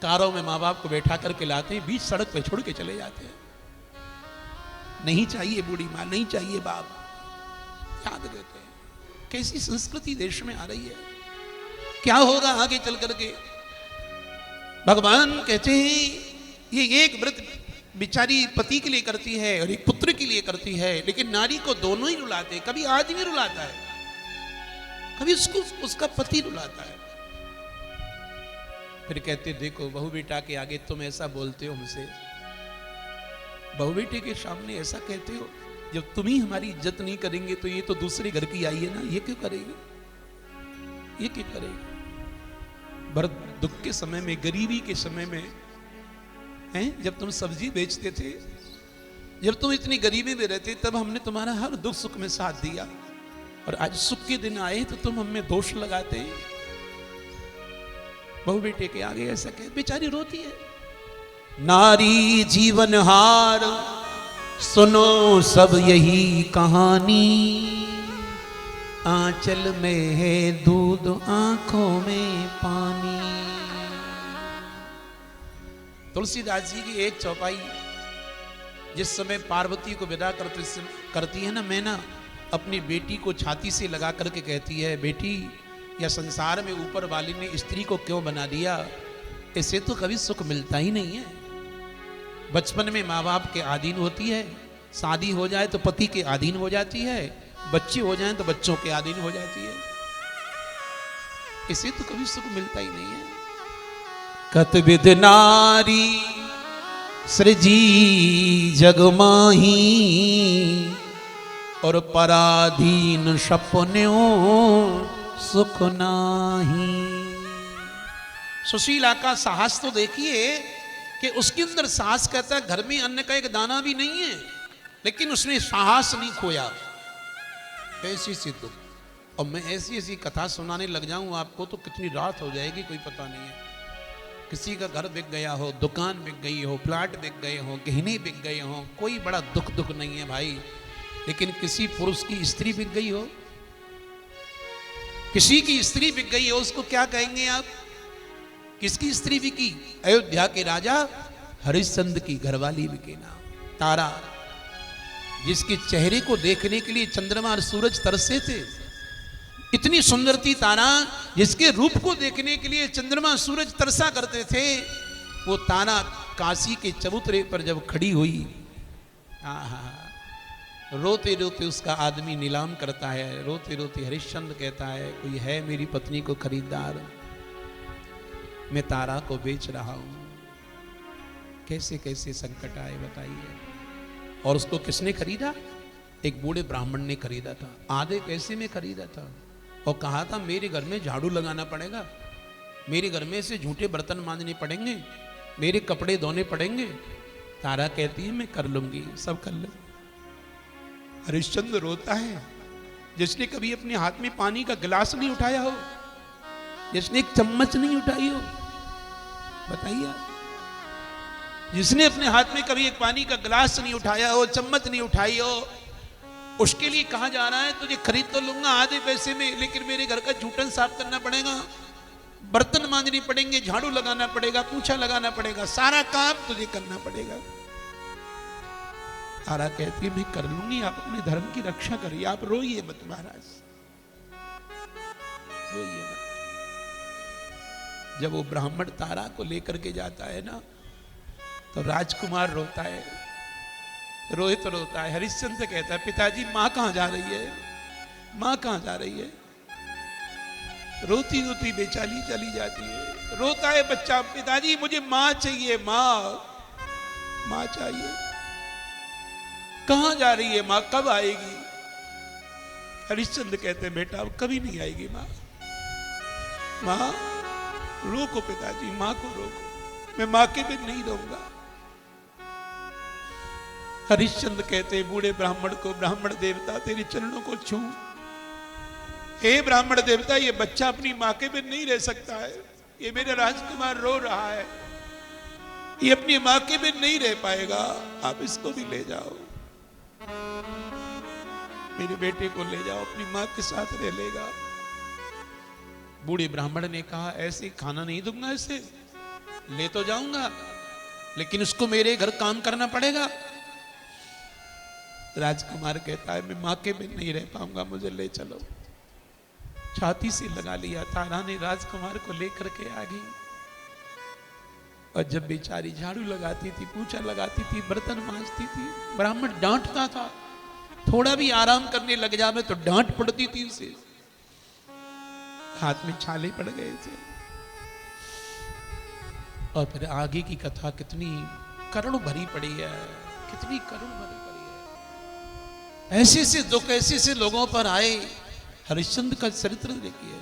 कारों में माँ बाप को बैठा करके लाते हैं, बीच सड़क पे छोड़ के चले जाते हैं। नहीं चाहिए बूढ़ी माँ, नहीं चाहिए बाप, याद देते हैं। कैसी संस्कृति देश में आ रही है, क्या होगा आगे चल करके। भगवान कहते हैं ये एक व्रत बिचारी पति के लिए करती है और एक पुत्र के लिए करती है, लेकिन नारी को दोनों ही रुलाते हैं। कभी आदमी रुलाता है, कभी उसका पति रुलाता है। फिर कहते देखो बहू बेटा के आगे तुम ऐसा बोलते हो हमसे, बहू बेटे के सामने ऐसा कहते हो, जब तुम ही हमारी इज्जत नहीं करेंगे तो ये तो दूसरे घर की आई है ना, ये क्यों करेगी, ये क्यों करेगी। बड़ दुख के समय में, गरीबी के समय में, हैं, जब तुम सब्जी बेचते थे, जब तुम इतनी गरीबी में रहते, तब हमने तुम्हारा हर दुख सुख में साथ दिया, और आज सुख के दिन आए तो तुम हमें दोष लगाते हैं। बहू बेटे के आगे ऐसा कह, बेचारी रोती है। नारी जीवन हार सुनो सब यही कहानी, आंचल में है दूध आंखों में पानी। तुलसीदास जी की एक चौपाई, जिस समय पार्वती को विदा करती है ना, मैना अपनी बेटी को छाती से लगा करके कहती है, बेटी या संसार में ऊपर वाले ने स्त्री को क्यों बना दिया, इससे तो कभी सुख मिलता ही नहीं है। बचपन में माँ बाप के अधीन होती है, शादी हो जाए तो पति के अधीन हो जाती है, बच्चे हो जाएं तो बच्चों के अधीन हो जाती है, इसे तो कभी सुख मिलता ही नहीं है। कत विध नारी सृजी जगमाही, और पराधीन सपनों सुख नाही। सुशीला का साहस तो देखिए कि उसके अंदर साहस कहता है, घर में अन्न का एक दाना भी नहीं है, लेकिन उसने साहस नहीं खोया। ऐसी सी दुख। और मैं ऐसी ऐसी कथा सुनाने लग जाऊं आपको तो कितनी रात हो जाएगी कोई पता नहीं है। किसी का घर बिक गया हो, दुकान बिक गई हो, प्लाट बिक गए हो, गहने बिक गए हो, कोई बड़ा दुख नहीं है भाई। लेकिन किसी पुरुष की स्त्री बिक गई हो, किसी की स्त्री बिक गई हो, उसको क्या कहेंगे आप? किसकी स्त्री बिकी? अयोध्या के राजा हरिश्चंद्र की घरवाली बिके ना। तारा, जिसके चेहरे को देखने के लिए चंद्रमा और सूरज तरसे थे, इतनी सुंदर थी तारा, जिसके रूप को देखने के लिए चंद्रमा सूरज तरसा करते थे। वो ताना काशी के चबूतरे पर जब खड़ी हुई, आहा, रोते रोते उसका आदमी नीलाम करता है। रोते रोते हरिश्चंद्र कहता है, कोई है मेरी पत्नी को खरीदार? मैं तारा को बेच रहा हूं। कैसे कैसे संकट आए बताइए। और उसको किसने खरीदा? एक बूढ़े ब्राह्मण ने खरीदा था। आधे पैसे में खरीदा था और कहा था मेरे घर में झाड़ू लगाना पड़ेगा, मेरे घर में से झूठे बर्तन मांजने पड़ेंगे, मेरे कपड़े धोने पड़ेंगे। तारा कहती है मैं कर लूंगी, सब कर ले। हरिश्चंद्र रोता है, जिसने कभी अपने हाथ में पानी का गिलास नहीं उठाया हो, जिसने एक चम्मच नहीं उठाई हो, बताइए आप। जिसने अपने हाथ में कभी एक पानी का गिलास नहीं उठाया हो, चम्मच नहीं उठाई हो, उसके लिए कहा जा रहा है तुझे खरीद तो लूंगा आधे पैसे में, लेकिन मेरे घर का जूठन साफ करना पड़ेगा, बर्तन मांजने पड़ेंगे, झाड़ू लगाना पड़ेगा, पूछा लगाना पड़ेगा, सारा काम तुझे करना पड़ेगा। तारा कहती है मैं कर लूंगी, आप अपने धर्म की रक्षा करिए, आप रोइए मत महाराज, रोइए मत। जब वो ब्राह्मण तारा को लेकर के जाता है ना, तो राजकुमार रोता है, रोहित रोता है। हरिश्चंद्र से कहता है पिताजी माँ कहाँ जा रही है, माँ कहाँ जा रही है? रोती रोती बेचारी चली जाती है। रोता है बच्चा, पिताजी मुझे माँ चाहिए, माँ माँ चाहिए। कहाँ जा रही है माँ, कब आएगी? हरिश्चंद्र कहते हैं बेटा अब कभी नहीं आएगी माँ। माँ रोको पिताजी, माँ को रोको, मैं माँ के बिन नहीं रहूंगा। हरिश्चंद्र कहते बूढ़े ब्राह्मण को, ब्राह्मण देवता तेरे चरणों को छू, हे ब्राह्मण देवता ये बच्चा अपनी माँ के बिन नहीं रह सकता है, ये मेरा राजकुमार रो रहा है, ये अपनी माँ के बिन नहीं रह पाएगा, आप इसको भी ले जाओ, मेरे बेटे को ले जाओ, अपनी माँ के साथ रह लेगा। बूढ़े ब्राह्मण ने कहा ऐसे खाना नहीं दूंगा, इसे ले तो जाऊंगा लेकिन उसको मेरे घर काम करना पड़ेगा। राजकुमार कहता है मैं माँ के बिन नहीं रह पाऊंगा, मुझे ले चलो। छाती से लगा लिया, तारा ने राजकुमार को लेकर के आ गई। और जब बेचारी झाड़ू लगाती थी, पोछा लगाती थी, बर्तन मांजती थी, ब्राह्मण डांटता था, थोड़ा भी आराम करने लग जावे तो डांट पड़ती थी उसे, हाथ में छाले पड़ गए थे। और फिर आगे की कथा कितनी करुण भरी पड़ी है, कितनी करुण भरी पड़ी है। ऐसे से दुख ऐसे से लोगों पर आए। हरिश्चंद्र का चरित्र देखिए,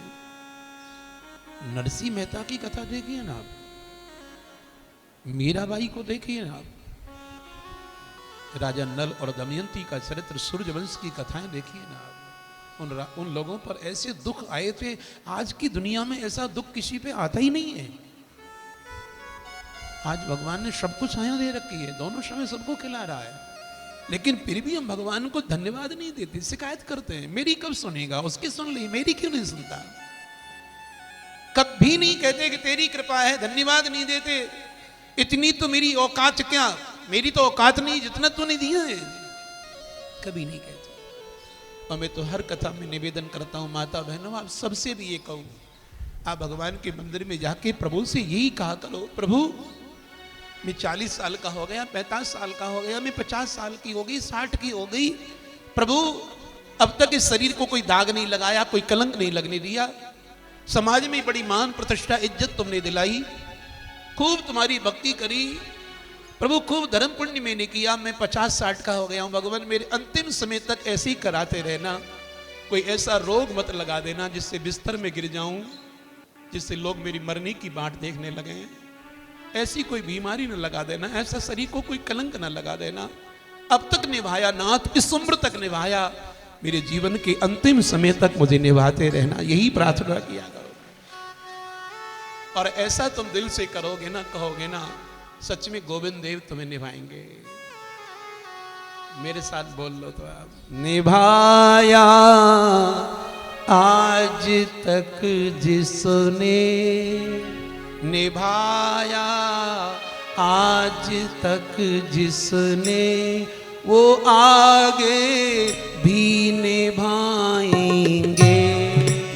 नरसिंह मेहता की कथा देखिए ना आप, मीराबाई को देखिए ना आप, राजा नल और दमयंती का चरित्र, सूर्यवंश की कथाएं देखिए ना आप। उन लोगों पर ऐसे दुख आए थे, आज की दुनिया में ऐसा दुख किसी पे आता ही नहीं है। आज भगवान ने सबको छाया दे रखी है, दोनों समय सबको खिला रहा है, लेकिन फिर भी हम भगवान को धन्यवाद नहीं देते, शिकायत करते हैं मेरी कब सुनेगा, उसकी सुन ली, मेरी क्यों नहीं सुनता। कभी नहीं कहते कि तेरी कृपा है, धन्यवाद नहीं देते, इतनी तो मेरी औकात क्या, मेरी तो औकात नहीं जितना तूने दिया है, कभी नहीं कहते। और मैं तो हर कथा में निवेदन करता हूं माता बहनों, आप सबसे भी ये कहूं, आप भगवान के मंदिर में जाके प्रभु से यही कहा करो, प्रभु मैं 40 साल का हो गया, 45 साल का हो गया, मैं 50 साल की हो गई, 60 की हो गई, प्रभु अब तक इस शरीर को कोई दाग नहीं लगाया, कोई कलंक नहीं लगने दिया, समाज में बड़ी मान प्रतिष्ठा इज्जत तुमने दिलाई, खूब तुम्हारी भक्ति करी, प्रभु खूब धर्म पुण्य मैंने किया, मैं 50-60 का हो गया हूं, भगवान मेरे अंतिम समय तक ऐसे ही कराते रहना, कोई ऐसा रोग मत लगा देना जिससे बिस्तर में गिर जाऊं, जिससे लोग मेरी मरने की बाट देखने लगे, ऐसी कोई बीमारी न लगा देना, ऐसा शरीर को कोई कलंक न लगा देना। अब तक निभाया नाथ, इस उम्र तक निभाया, मेरे जीवन के अंतिम समय तक मुझे निभाते रहना, यही प्रार्थना किया करो। और ऐसा तुम दिल से करोगे ना, कहोगे ना, सच में गोविंद देव तुम्हें निभाएंगे। मेरे साथ बोल लो तो आप, निभाया आज तक जिसने, निभाया आज तक जिसने, वो आगे भी निभाएंगे।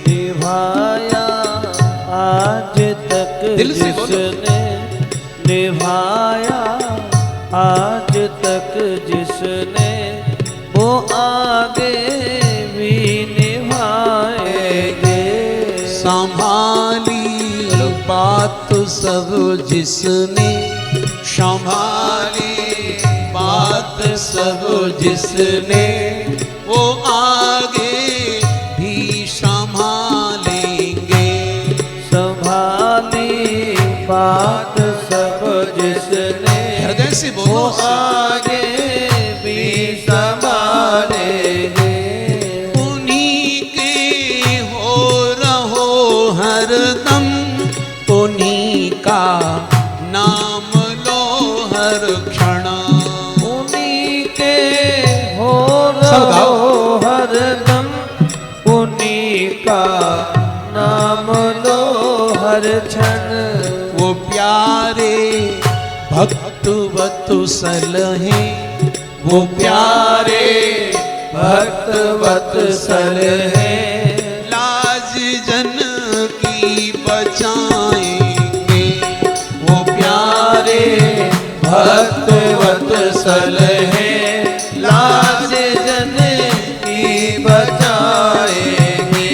निभाया आज तक दिल से जिसने, सब जिसने संभाली, बात सब जिसने वो आगे भी संभालेंगे। संभाली बात सब जिसने, हृदय से वो बोलो, आगे भी संभालेंगे। उन्हीं के हो रहो हरदम, उन्हीं का नाम लो हर क्षण। उन्हीं के हो सब गाओ। रहो हरदम, उन्हीं का नाम लो हर क्षण। वो प्यारे भक्त वत्सल हैं, वो प्यारे भक्त वत्सल है, लाज जन की बचाएंगे। वो प्यारे भक्त वत्सल है, लाज जन की बचाएंगे।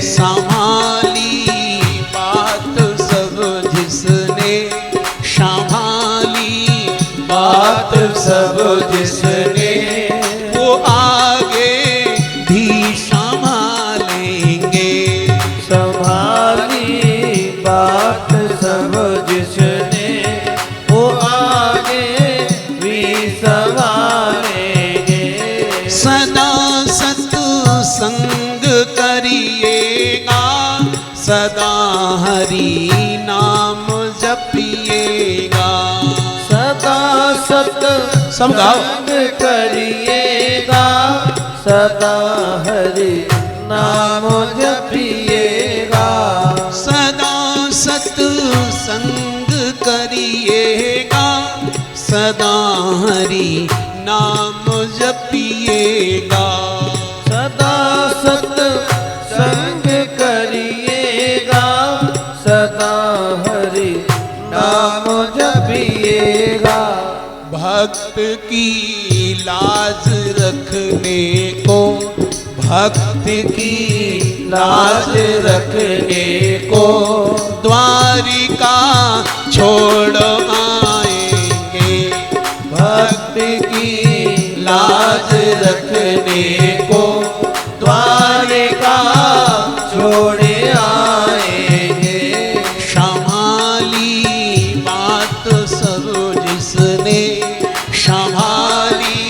संभाली बात सब जिसने, संभाली बात सब जिसने, वो आगे भी संभालेंगे। संभाली बात सब जिसने, वो आगे भी संभालेंगे। सदा सत्संग करिएगा, सदा हरि नाम जपिएगा। सदा सब गाओ। सत्संग करिएगा, सदा हरि नाम जपिएगा। सदा सत्संग करिएगा, सदा हरि नाम जपिएगा। सदा सत्संग करिएगा, सदा हरि नाम जपिएगा। भक्त की लाज रखने को, भक्त की लाज रखने को द्वारिका छोड़ आएंगे। भक्त की लाज रखने को द्वारिका छोड़ आएंगे। संभाली बात सब जिसने, संभाली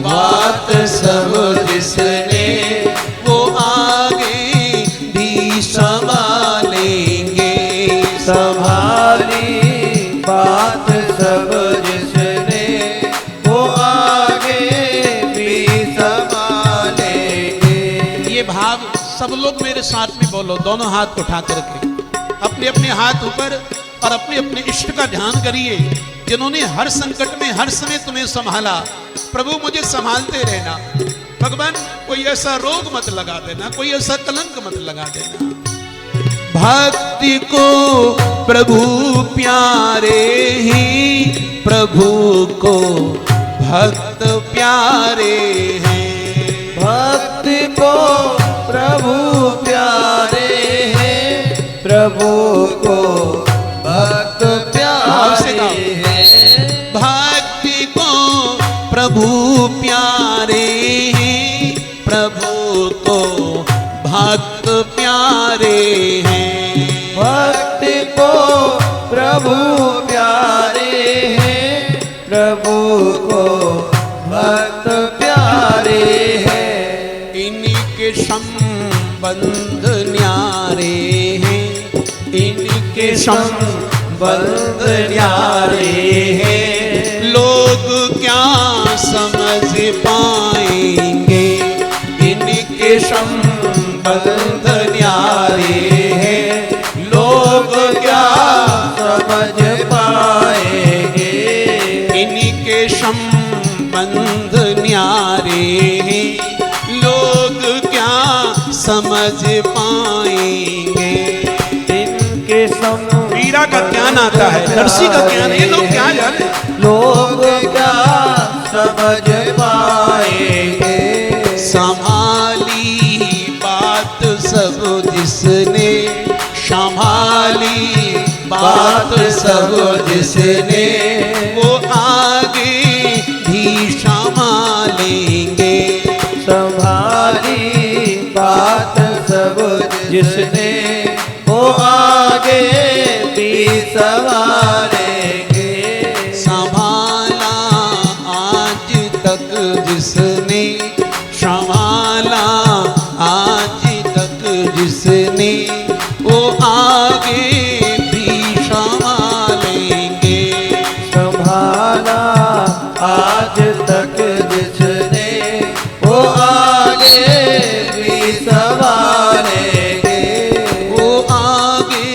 बात सब जिसने, वो आगे भी संभालेंगे। संभाली बात सब जिसने, वो आगे भी संभालेंगे। ये भाव सब लोग मेरे साथ में बोलो, दोनों हाथ उठा करके अपने अपने हाथ ऊपर और अपने अपने इष्ट का ध्यान करिए, जिन्होंने हर संकट में हर समय तुम्हें संभाला। प्रभु मुझे संभालते रहना, भगवान कोई ऐसा रोग मत लगा देना, कोई ऐसा कलंक मत लगा देना। भक्ति को प्रभु प्यारे ही, प्रभु को भक्त प्यारे हैं। भक्ति को प्रभु प्यारे हैं, प्रभु को भक्त प्यारे हैं। भक्ति को प्रभु प्यारे हैं, प्रभु को भक्त प्यारे हैं। भक्ति को प्रभु प्यारे हैं, प्रभु को भक्त प्यारे हैं। इनके संबंध न्यारे हैं, इनके संबंध न्यारे हैं। लोग क्या समझ पाएंगे, इनके संबंध न्यारे हैं। लोग क्या समझ पाएंगे, इनके संबंध न्यारे हैं। लोग क्या समझ पाएंगे। इनके वीरा का ज्ञान आता है, नरसी का ज्ञान, ये लोग क्या जाने। लोग क्या समझ पाएंगे। संभाली बात सब जिसने, संभाली बात जिसने वो आगे भी संभालेंगे। संभाली बात सब जिसने वो आगे भी संभालेंगे। संभाला आज तक जिसने, संभाला आज तक जिसने, वो आगे भी संभालेंगे। संभाला आज तक जिसने वो आगे भी संभालेंगे। वो आगे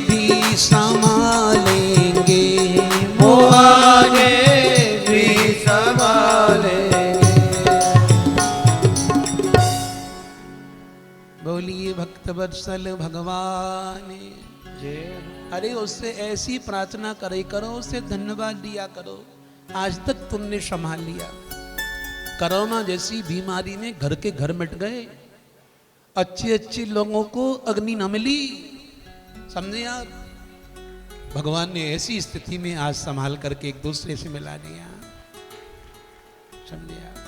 भी संभालेंगे। वो आगे भी संभालेंगे। बोलिए भक्त वत्सल भगवान। अरे उससे ऐसी प्रार्थना करे करो, उससे धन्यवाद दिया करो, आज तक तुमने संभाल लिया। कोरोना जैसी बीमारी में घर के घर मिट गए, अच्छे अच्छे लोगों को अग्नि न मिली, समझे आप। भगवान ने ऐसी स्थिति में आज संभाल करके एक दूसरे से मिला दिया, समझे आप।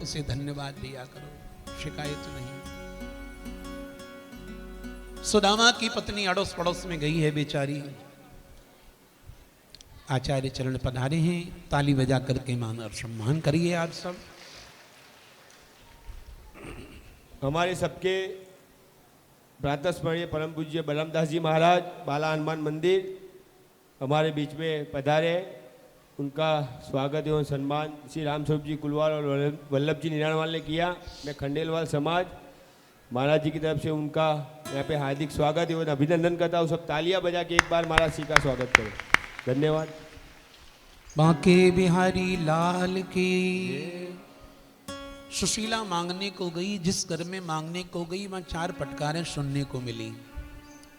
उसे धन्यवाद दिया करो, शिकायत नहीं। सुदामा की पत्नी अड़ोस पड़ोस में गई है बेचारी, आचार्य चरण पधारे हैं, ताली बजा करके मान और सम्मान करिए आप सब। हमारे सबके प्रातः स्मरणीय परम पूज्य बलरामदास जी महाराज बाला हनुमान मंदिर हमारे बीच में पधारे हैं। उनका स्वागत एवं सम्मान श्री रामस्वरूप जी कुलवाल और वल्लभ जी निराणवाल ने किया। मैं खंडेलवाल समाज महाराज जी की तरफ से उनका यहाँ पे हार्दिक स्वागत एवं अभिनंदन करता हूँ। सब तालियां बजा के एक बार महाराज जी का स्वागत करें। धन्यवाद। बांके बिहारी लाल की। सुशीला मांगने को गई, जिस घर में मांगने को गई वहां 4 फटकारें सुनने को मिली।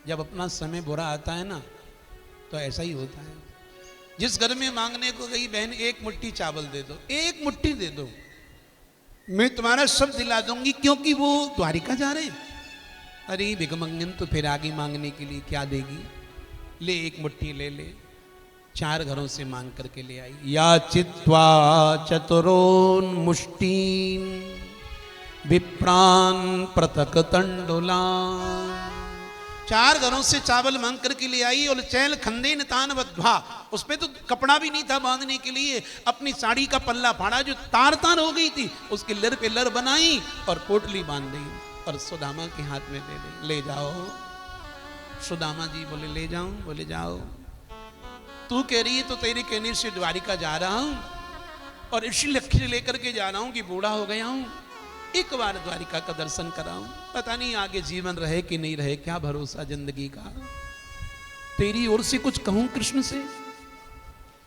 जब अपना समय बुरा आता है ना तो ऐसा ही होता है। जिस घर में मांगने को गई, बहन एक मुट्ठी चावल दे दो, एक मुट्ठी दे दो, मैं तुम्हारा सब दिला दूंगी, क्योंकि वो द्वारिका जा रहे हैं। अरे भिखमंगन तो फिर आगे मांगने के लिए क्या देगी, ले एक मुट्ठी ले ले। 4 घरों से मांग करके ले आई। या चित्वा चतुरोन मुष्टीन विप्रान पृथक तंडुलान। 4 घरों से चावल मांग करके ले आई और चैल खंदे नितान बद्धा, उसमें तो कपड़ा भी नहीं था बांधने के लिए। अपनी साड़ी का पल्ला फाड़ा जो तार तार हो गई थी, उसके लर पे लर बनाई और पोटली बांध दी और सुदामा के हाथ में दे दी, ले जाओ। सुदामा जी बोले ले जाऊं, बोले जाओ। तू कह रही है तो तेरे कहने से द्वारिका जा रहा हूं और इसी लक्ष्य लेकर के जा रहा हूं कि बूढ़ा हो गया हूं, एक बार द्वारिका का दर्शन कराऊं। पता नहीं आगे जीवन रहे कि नहीं रहे, क्या भरोसा जिंदगी का। तेरी ओर से कुछ कहूं कृष्ण से।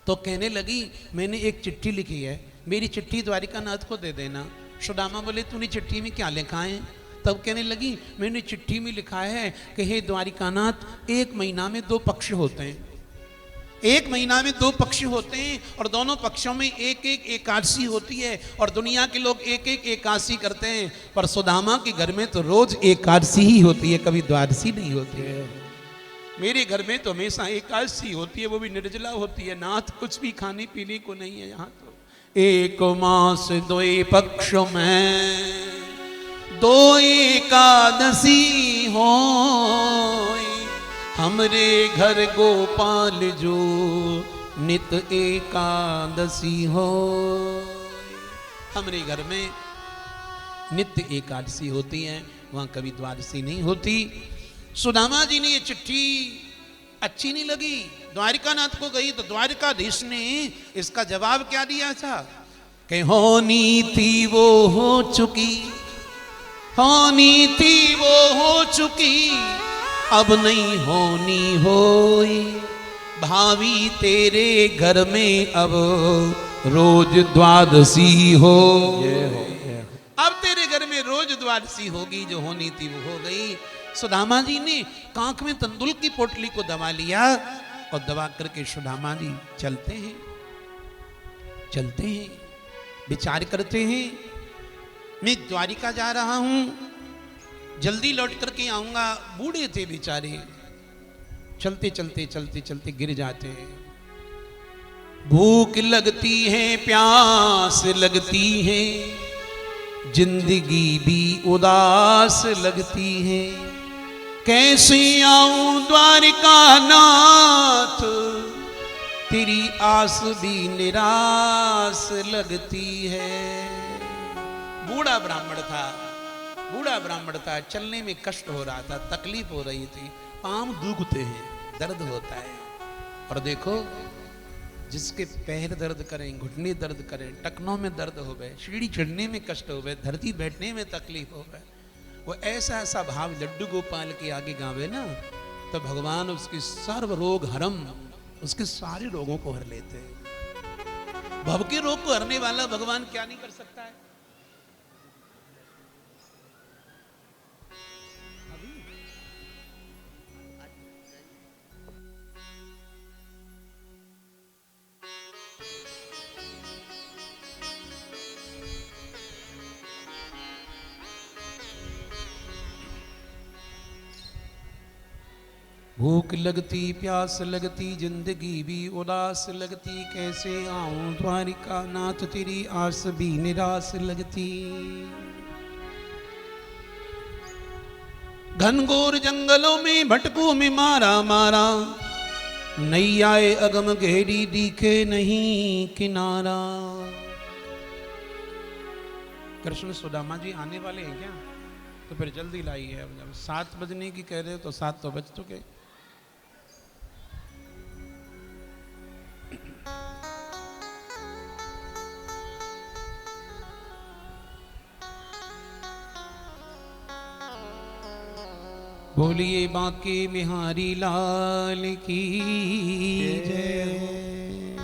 तो कहने लगी मैंने एक चिट्ठी लिखी है, मेरी चिट्ठी द्वारिका नाथ को दे देना। सुदामा बोले तूने चिट्ठी में क्या लिखा है। तब कहने लगी मैंने चिट्ठी में लिखा है कि हे द्वारिकानाथ, 1 महीना में 2 पक्ष होते हैं। 1 महीना में 2 पक्ष होते हैं और दोनों पक्षों में एक एक एकादशी होती है और दुनिया के लोग एक एक एकादशी करते हैं, पर सुदामा के घर में तो रोज एकादशी ही होती है, कभी द्वादशी नहीं होती है। मेरे घर में तो हमेशा एकादशी होती है, वो भी निर्जला होती है। नाथ कुछ भी खाने पीने को नहीं है यहाँ तो। 1 मास 2 पक्ष में 2 एकादशी हो, हमरे घर गोपाल जो नित एकादशी हो। हमरे घर में नित्य एकादशी होती है, वहां कभी द्वादशी नहीं होती। सुदामा जी ने ये चिट्ठी अच्छी नहीं लगी, द्वारिकानाथ को गई तो द्वारिकाधीश ने इसका जवाब क्या दिया था कि होनी थी वो हो चुकी, होनी थी वो हो चुकी, अब नहीं होनी होई। भावी तेरे घर में अब रोज द्वादशी हो। अब तेरे घर में रोज द्वादशी होगी, जो होनी थी वो हो गई। सुदामा जी ने कांख में तंदुल की पोटली को दबा लिया और दबा करके सुदामा जी चलते हैं, चलते हैं, विचार करते हैं। मैं द्वारिका जा रहा हूं, जल्दी लौट करके आऊंगा। बूढ़े थे बेचारे, चलते चलते चलते चलते गिर जाते हैं। भूख लगती है, प्यास लगती है, जिंदगी भी उदास लगती है। कैसे आऊं द्वारिका नाथ, तेरी आस भी निराश लगती है। बूढ़ा ब्राह्मण था, चलने में कष्ट हो रहा था, तकलीफ हो रही थी, पांव दुखते हैं, दर्द होता है। और देखो, जिसके पैर दर्द करें, घुटने दर्द करें, टखनों में दर्द हो गए, सीढ़ी चढ़ने में कष्ट हो गए, धरती बैठने में तकलीफ हो गए, वो ऐसा ऐसा भाव लड्डू गोपाल के आगे गावे ना, तो भगवान उसकी सर्व रोग हरम, उसके सारे रोगों को हर लेते हैं। भव के रोग को हरने वाला भगवान क्या नहीं कर सकता है? भूख लगती, प्यास लगती, जिंदगी भी उदास लगती। कैसे आऊं द्वारिका नाथ, तेरी आस भी निराश लगती। घनघोर जंगलों में भटकों में मारा मारा, नैयाए अगम गहरी दिखे नहीं किनारा। कृष्ण सुदामा जी आने वाले हैं क्या? तो फिर जल्दी लाइए। अब 7 बजने की कह रहे हो तो 7 तो बज चुके। बोलिए बांके बिहारी लाल की जय।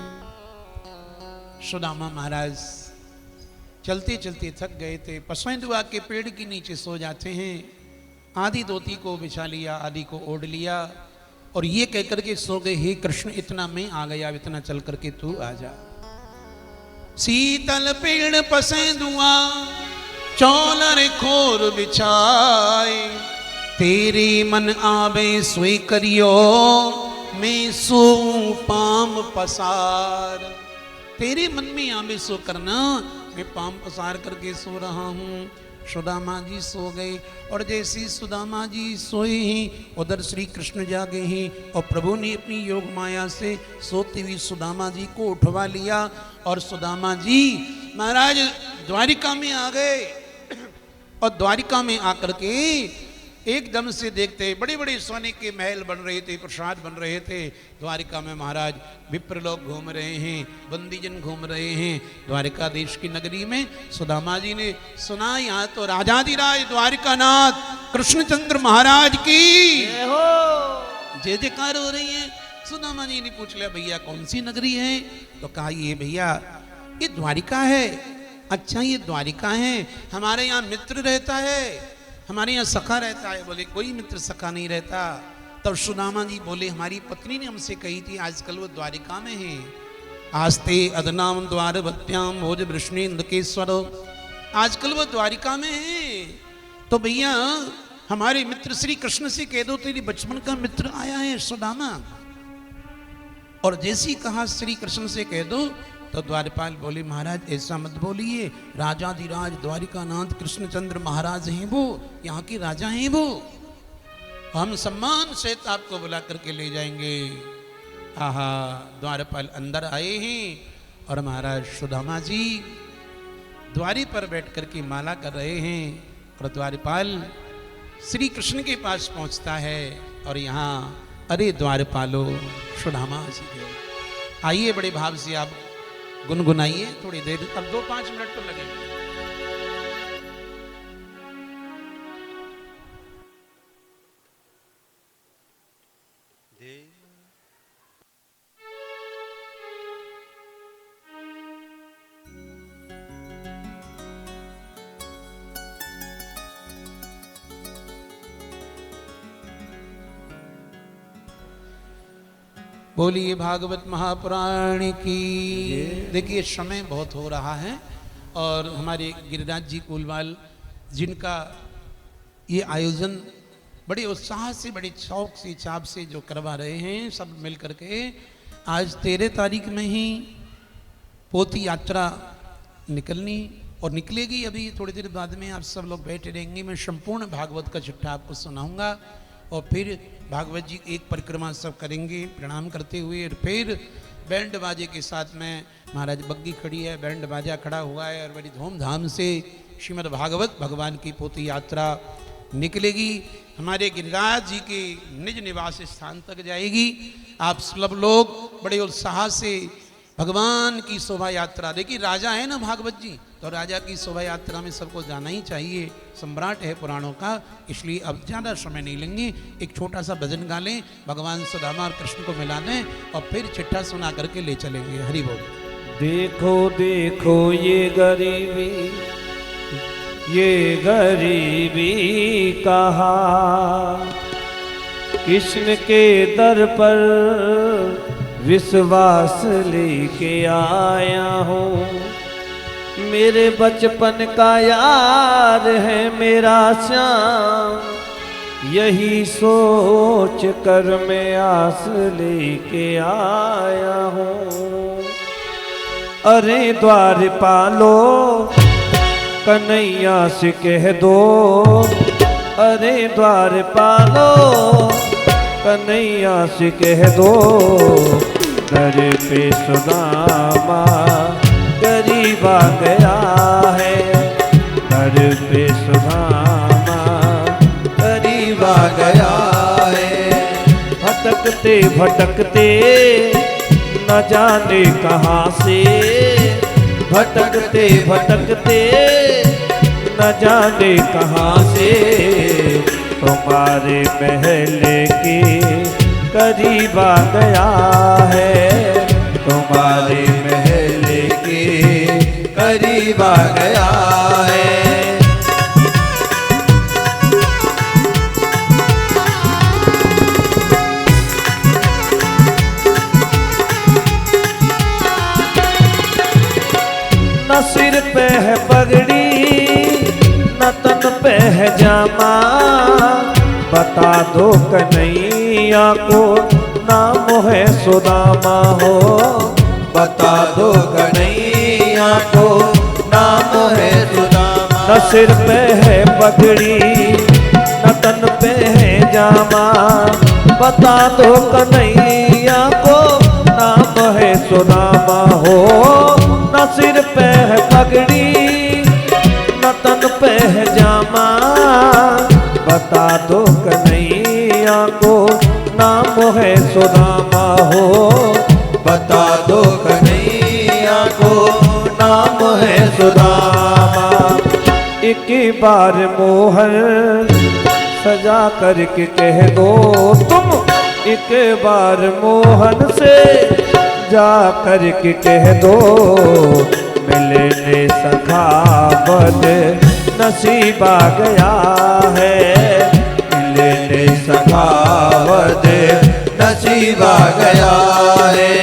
सुदामा महाराज चलते चलते थक गए थे, पसंदुआ के पेड़ के नीचे सो जाते हैं। आधी धोती को बिछा लिया, आधी को ओढ़ लिया और ये कहकर के सो गए, हे कृष्ण इतना मैं आ गया, इतना चल करके तू आ जा। शीतल पेड़ पसंदुआ चौलर खोर बिछाए, तेरे मन आवे सोई करियो, मैं सो पाम पसार। तेरे मन में आवे सो करना, मैं पाम पसार करके सो रहा हूँ। सुदामा जी सो गए और जैसे सुदामा जी सोए हैं उधर श्री कृष्ण जागे हैं और प्रभु ने अपनी योग माया से सोते हुए सुदामा जी को उठवा लिया और सुदामा जी महाराज द्वारिका में आ गए। और द्वारिका में आकर के एकदम से देखते बड़े बड़े सोने के महल बन रहे थे, प्रसाद बन रहे थे। द्वारिका में महाराज विप्र लोग घूम रहे हैं, बंदीजन घूम रहे हैं। द्वारिका देश की नगरी में सुदामा जी ने सुना, यहाँ तो राजाधिराज द्वारिकानाथ कृष्णचंद्र महाराज की जय जयकार हो रही है। सुदामा जी ने पूछ लिया, भैया कौन सी नगरी है? तो कहा ये भैया ये द्वारिका है। अच्छा ये द्वारिका है, हमारे यहाँ मित्र रहता है, हमारे यहाँ सखा रहता है। बोले कोई मित्र सखा नहीं रहता। तब सुदामा जी बोले, हमारी पत्नी ने हमसे कही थी आजकल वो द्वारिका में है। आस्ते अदनाम द्वार भत्याम भोज वृष्णेन्द्र के स्वर, आजकल वो द्वारिका में है। तो भैया हमारे मित्र श्री कृष्ण से कह दो तेरी बचपन का मित्र आया है सुदामा। और जैसे ही कहा श्री कृष्ण से कह दो, तो द्वारपाल बोले महाराज ऐसा मत बोलिए, राजाधिराज द्वारिकानाथ कृष्णचंद्र महाराज हैं वो, यहाँ के राजा हैं वो, हम सम्मान से आपको बुला करके ले जाएंगे। आहा, द्वारपाल अंदर आए हैं और महाराज सुदामा जी द्वारी पर बैठ करके माला कर रहे हैं। और द्वारपाल श्री कृष्ण के पास पहुंचता है और यहाँ अरे द्वारपालो सुदामा जी के आइए, बड़े भाव से आप गुनगुनाइए थोड़ी देर, अब 2-5 मिनट तो लगेंगे। बोलिए भागवत महापुराण की। देखिए समय बहुत हो रहा है और हमारे गिरिराज जी कुलवाल जिनका ये आयोजन बड़े उत्साह से, बड़े शौक से, चाप से जो करवा रहे हैं सब मिल करके। आज 13 तारीख में ही पोती यात्रा निकलनी और निकलेगी। अभी थोड़ी देर बाद में आप सब लोग बैठे रहेंगे, मैं संपूर्ण भागवत का चिट्ठा आपको सुनाऊंगा और फिर भागवत जी एक परिक्रमा सब करेंगे प्रणाम करते हुए। और फिर बैंड बाजे के साथ में महाराज बग्गी खड़ी है, बैंड बाजा खड़ा हुआ है और बड़ी धूमधाम से श्रीमद् भागवत भगवान की पोती यात्रा निकलेगी, हमारे गिरिराज जी के निज निवास स्थान तक जाएगी। आप सब लोग बड़े उत्साह से भगवान की शोभा यात्रा, देखिए राजा है ना भागवत जी, तो राजा की शोभा यात्रा में सबको जाना ही चाहिए, सम्राट है पुराणों का। इसलिए अब ज़्यादा समय नहीं लेंगे, एक छोटा सा भजन गा लें, भगवान सुदामा और कृष्ण को मिला दें और फिर चिट्ठा सुना करके ले चलेंगे। हरि बोल। देखो देखो ये गरीबी, ये गरीबी कहा, कृष्ण के दर पर विश्वास लेके आया हूँ। मेरे बचपन का यार है मेरा श्याम, यही सोच कर मैं आस लेके आया हूँ। अरे द्वारपालो कन्हैया से कह दो, अरे द्वारपालो कन्हैया से कह दो, दर पे सुदामा गरीब आ गया है, दर पे सुदामा गरीब आ गया है। भटकते भटकते न जाने कहाँ से, भटकते भटकते न जाने कहाँ से, तुम्हारे महल के करीब आ गया है, तुम्हारे महल के करीब आ गया है। न सिर पे है पगड़ी न तन पे है जामा, बता दो कन्हैया को नाम है सुदामा हो, बता दो कन्हैया को नाम है सुदामा। न सिर पे है पगड़ी न तन पे है जामा, बता दो कन्हैया को नाम है सुदामा हो। न सिर पे है पगड़ी न तन पे है जामा, बता दो कन्हैया को नाम है सुदामा हो, बता दो कन्हैया को नाम है सुदामा। एक बार मोहर सजा करके कह दो तुम, एक बार मोहन से जा करके कह दो, मिलने सखावत नसीब आ गया है, मिलने सखावत नसीब आ गया है।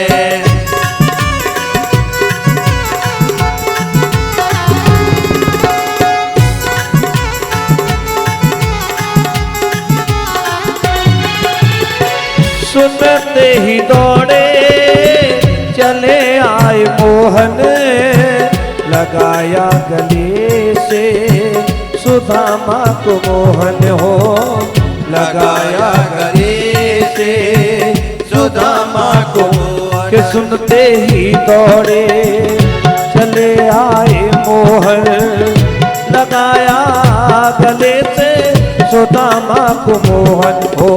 सुनते ही दौड़े चले आए मोहन, लगाया गले से सुदामा को मोहन हो, लगाया गले से सुदामा को। के सुनते ही दौड़े चले आए मोहन, लगाया गले से सुदामा को मोहन हो।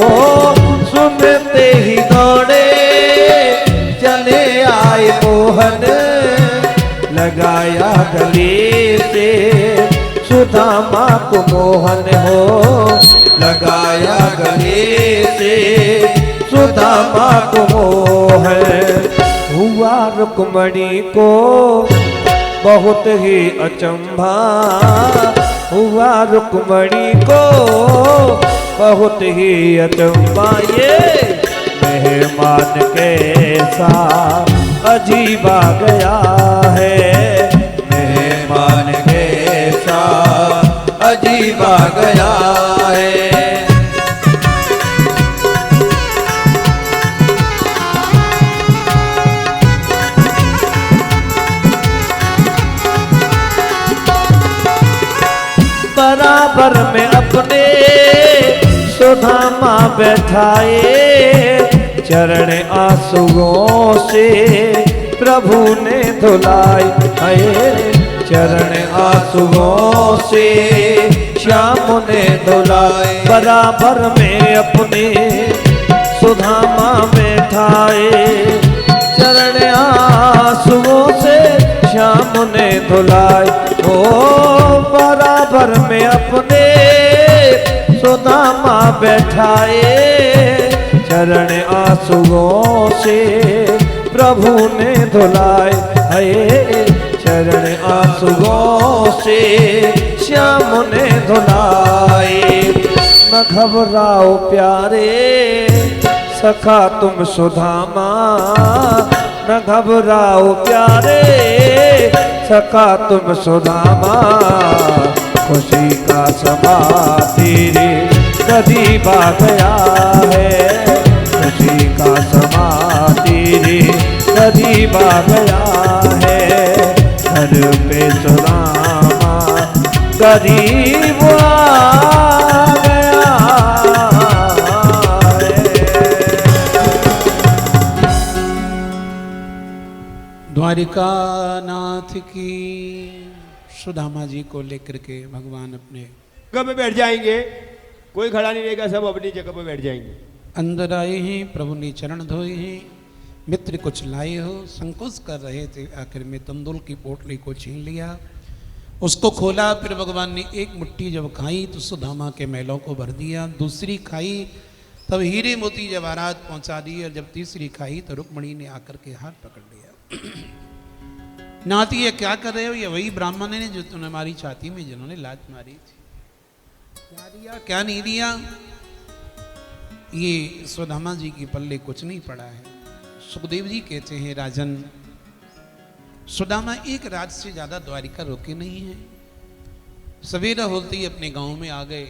सुनते ही दौड़े चले आए मोहन, लगाया गले से सुदामा को मोहन हो, लगाया गले से सुदामा को मोहन। हुआ रुक्मणी को बहुत ही अचंभा, हुआ रुक्मणी को बहुत ही अचंभा, ये मेहमान कैसा अजीब आ गया है, मेहमान कैसा अजीब आ गया है। बराबर में अपने सुदामा बैठाए, चरण आंसुओं से प्रभु ने धुलाई है, चरण आंसुओं से श्याम ने धुलाए। बराबर में अपने सुदामा बैठाए, चरण आंसुओं से श्याम ने धुलाए। ओ बराबर में अपने सुदामा बैठाए, चरण आंसुओं से प्रभु ने धुलाए है, चरण आंसुओं से श्याम ने धुलाए। न घबराओ प्यारे सखा तुम सुदामा, न घबराओ प्यारे सखा तुम सुदामा, खुशी का समा तेरे करीब आ गया है, खुशी का समा तेरे करीब आ गया है, घर पे सुदामा करीब आ गया है। द्वारिका नाथ की। सुदामा जी को लेकर के भगवान अपने जगह पे बैठ जाएंगे, कोई खड़ा नहीं रहेगा, सब अपनी जगह पे बैठ जाएंगे। अंदर आए हैं, प्रभु ने चरण धोए हैं, मित्र कुछ लाए हो, संकोच कर रहे थे, आखिर में तंदुल की पोटली को छीन लिया, उसको खोला, फिर भगवान ने एक मुट्ठी जब खाई तो सुदामा के मैलों को भर दिया, दूसरी खाई तब हीरे मोती जवाहरात पहुंचा दी, और जब तीसरी खाई तो रुक्मणी ने आकर के हाथ पकड़ लिया। नाती ये क्या कर रहे हो? ये वही ब्राह्मण है जो तुमने हमारी छाती में जिन्होंने लात मारी थी। क्या दिया क्या नहीं दिया? ये सुदामा जी की पल्ले कुछ नहीं पड़ा है। सुखदेव जी कहते हैं राजन, सुदामा एक रात से ज्यादा द्वारिका रुके नहीं है। सवेरा होते ही अपने गांव में आ गए।